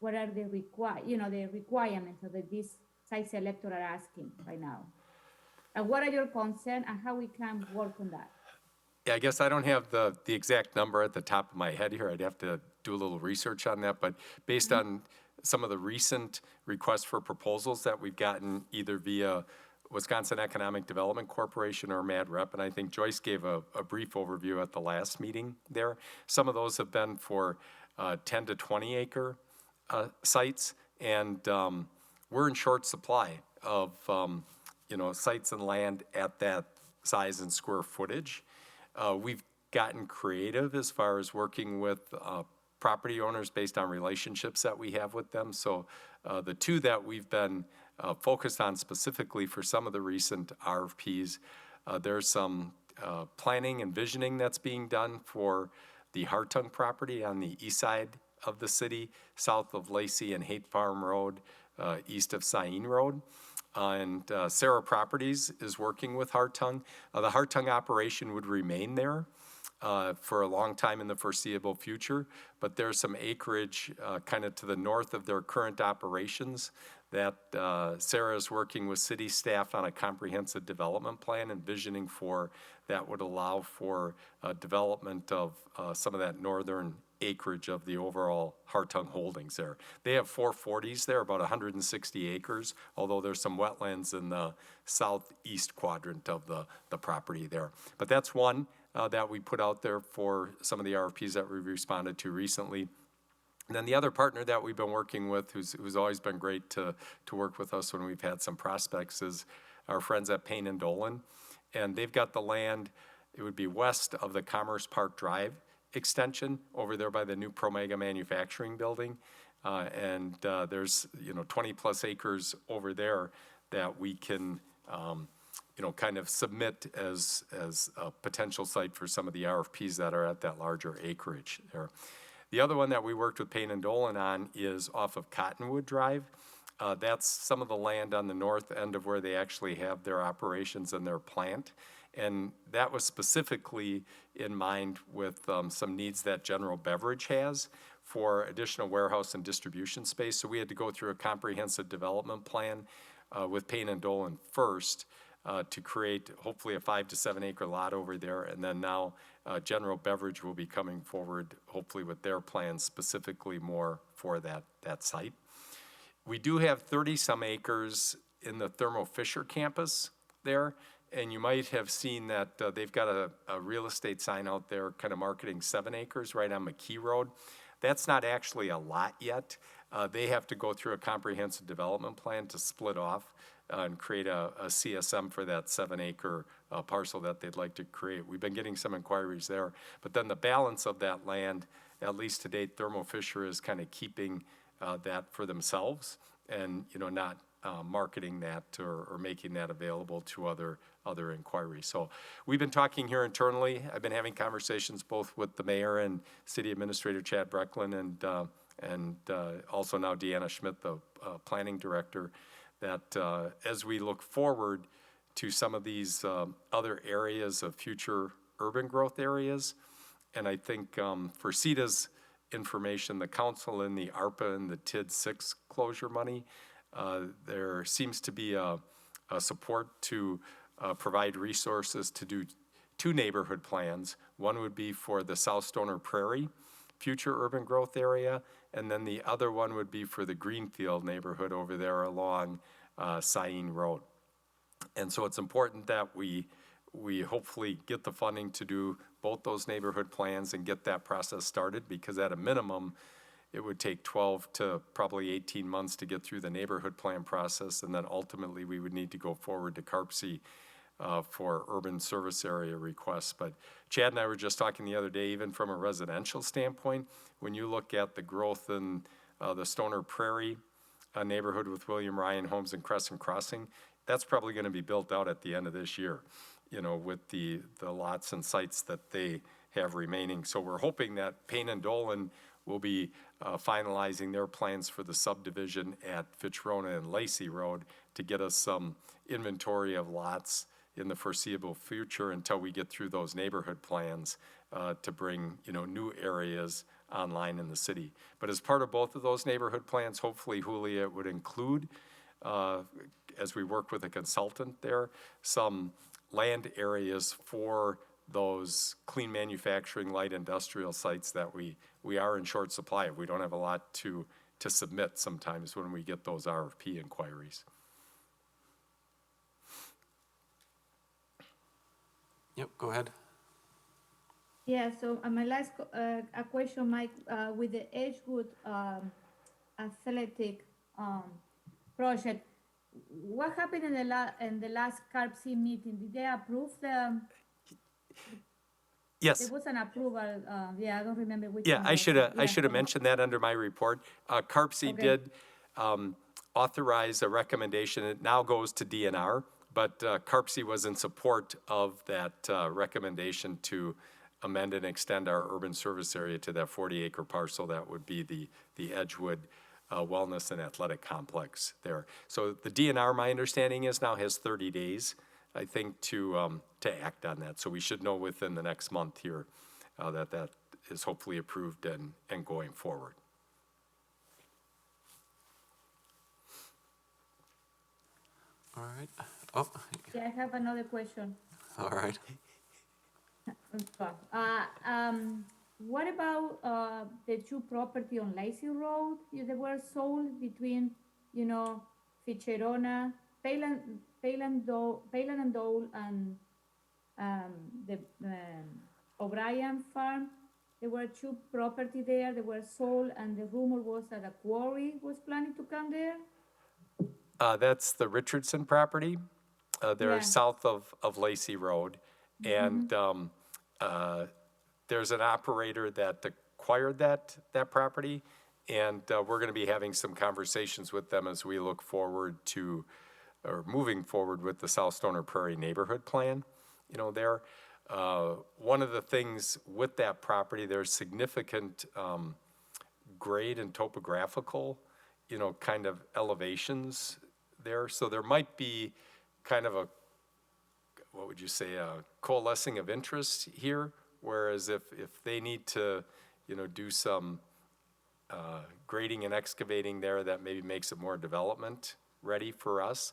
what are the the requirements that this site selector are asking right now? And what are your concerns and how we can work on that? Yeah, I guess I don't have the exact number at the top of my head here. I'd have to do a little research on that, but based on some of the recent requests for proposals that we've gotten either via Wisconsin Economic Development Corporation or MADREP, and I think Joyce gave a brief overview at the last meeting there. Some of those have been for 10 to 20 acre sites, and we're in short supply of sites and land at that size and square footage. We've gotten creative as far as working with property owners based on relationships that we have with them. So the two that we've been focused on specifically for some of the recent RFPs, there's some planning and visioning that's being done for the Hartung property on the east side of the city, south of Lacey and Haight Farm Road, east of Sain Road. And Sarah Properties is working with Hartung. The Hartung operation would remain there for a long time in the foreseeable future, but there's some acreage kind of to the north of their current operations that Sarah is working with city staff on a comprehensive development plan and visioning for that would allow for development of some of that northern acreage of the overall Hartung holdings there. They have 440s there, about 160 acres, although there's some wetlands in the southeast quadrant of the property there. But that's one that we put out there for some of the RFPs that we responded to recently. And then the other partner that we've been working with, who's always been great to work with us when we've had some prospects, is our friends at Payne and Dolan. And they've got the land, it would be west of the Commerce Park Drive extension over there by the new Promega manufacturing building. And there's 20 plus acres over there that we can kind of submit as a potential site for some of the RFPs that are at that larger acreage there. The other one that we worked with Payne and Dolan on is off of Cottonwood Drive. That's some of the land on the north end of where they actually have their operations and their plant. And that was specifically in mind with some needs that General Beverage has for additional warehouse and distribution space. So we had to go through a comprehensive development plan with Payne and Dolan first to create hopefully a 5 to 7 acre lot over there. And then now General Beverage will be coming forward hopefully with their plans specifically more for that site. We do have 30 some acres in the Thermo Fisher campus there. And you might have seen that they've got a real estate sign out there kind of marketing 7 acres right on McKee Road. That's not actually a lot yet. They have to go through a comprehensive development plan to split off and create a CSM for that 7 acre parcel that they'd like to create. We've been getting some inquiries there. But then the balance of that land, at least to date, Thermo Fisher is kind of keeping that for themselves and not marketing that or making that available to other inquiries. So we've been talking here internally. I've been having conversations both with the mayor and city administrator Chad Brecklin and also now Deanna Schmidt, the planning director, that as we look forward to some of these other areas of future urban growth areas, and I think for CETA's information, the council in the ARPA and the TID 6 closure money, there seems to be a support to provide resources to do two neighborhood plans. One would be for the South Stoner Prairie future urban growth area, and then the other one would be for the Greenfield neighborhood over there along Sain Road. And so it's important that we hopefully get the funding to do both those neighborhood plans and get that process started, because at a minimum, it would take 12 to probably 18 months to get through the neighborhood plan process, and then ultimately we would need to go forward to CARPC for urban service area requests. But Chad and I were just talking the other day, even from a residential standpoint, when you look at the growth in the Stoner Prairie neighborhood with William Ryan Homes and Crescent Crossing, that's probably going to be built out at the end of this year, you know, with the lots and sites that they have remaining. So we're hoping that Payne and Dolan will be finalizing their plans for the subdivision at Fitchburg and Lacey Road to get us some inventory of lots in the foreseeable future until we get through those neighborhood plans to bring, you know, new areas online in the city. But as part of both of those neighborhood plans, hopefully, Julia, it would include, as we work with a consultant there, some land areas for those clean manufacturing, light industrial sites that we are in short supply of. We don't have a lot to submit sometimes when we get those RFP inquiries. Yep, go ahead. Yeah, so my last a question, Mike, with the Edgewood athletic project, what happened in the last CARPC meeting? Did they approve the? Yes. There was an approval. Yeah, I don't remember which. Yeah, one I was. should have Yeah. mentioned that under my report. CARPC Okay. did authorize a recommendation. It now goes to DNR, but CARPC was in support of that recommendation to amend and extend our urban service area to that 40-acre parcel. That would be the Edgewood Wellness and Athletic Complex there. So the DNR, my understanding is, now has 30 days, I think, to act on that. So we should know within the next month here that is hopefully approved and going forward. All right. Oh, Yeah, I have another question. all right. What about the two property on Lacey Road? They were sold between, you know, Ficherona, Phelan and Dole, and the O'Brien Farm. There were two property there. They were sold, and the rumor was that a quarry was planning to come there. That's the Richardson property. They're Yeah. south of Lacey Road. And there's an operator that acquired that property. And we're going to be having some conversations with them as we look forward to, or moving forward with the South Stoner Prairie neighborhood plan, you know, there. One of the things with that property, there's significant grade and topographical, you know, kind of elevations there. So there might be kind of a, what would you say, a coalescing of interest here. Whereas if they need to, you know, do some grading and excavating there, that maybe makes it more development ready for us.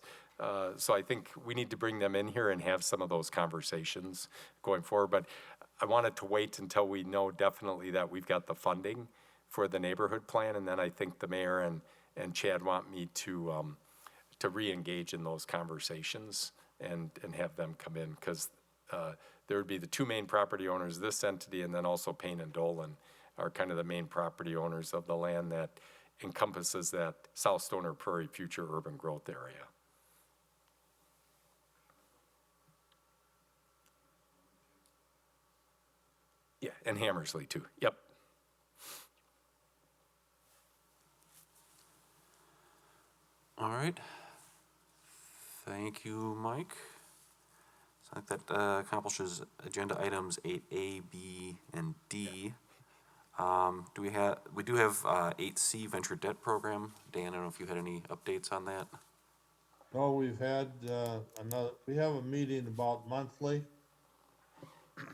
So I think we need to bring them in here and have some of those conversations going forward. But I wanted to wait until we know definitely that we've got the funding for the neighborhood plan. And then I think the mayor and Chad want me to re-engage in those conversations and have them come in, because there would be the two main property owners, this entity, and then also Payne and Dolan are kind of the main property owners of the land that encompasses that South Stoner Prairie future urban growth area. Yeah, and Hammersley too. Yep. All right. Thank you, Mike. So I think that accomplishes agenda items 8A, B, and D. We do have 8C venture debt program. Dan, I don't know if you had any updates on that. No, we've had we have a meeting about monthly,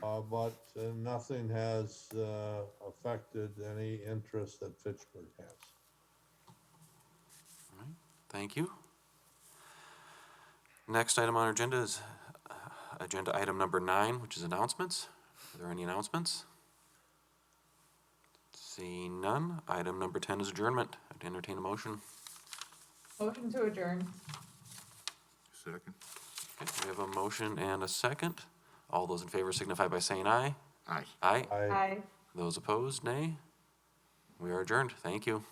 but nothing has affected any interest that Fitchburg has. All right. Thank you. Next item on our agenda is agenda item number 9, which is announcements. Are there any announcements? Seeing none. Item number 10 is adjournment. I'd entertain a motion. Motion to adjourn. Second. Okay, we have a motion and a second. All those in favor signify by saying aye. Aye. Aye. I Aye. Those opposed, nay. We are adjourned. Thank you.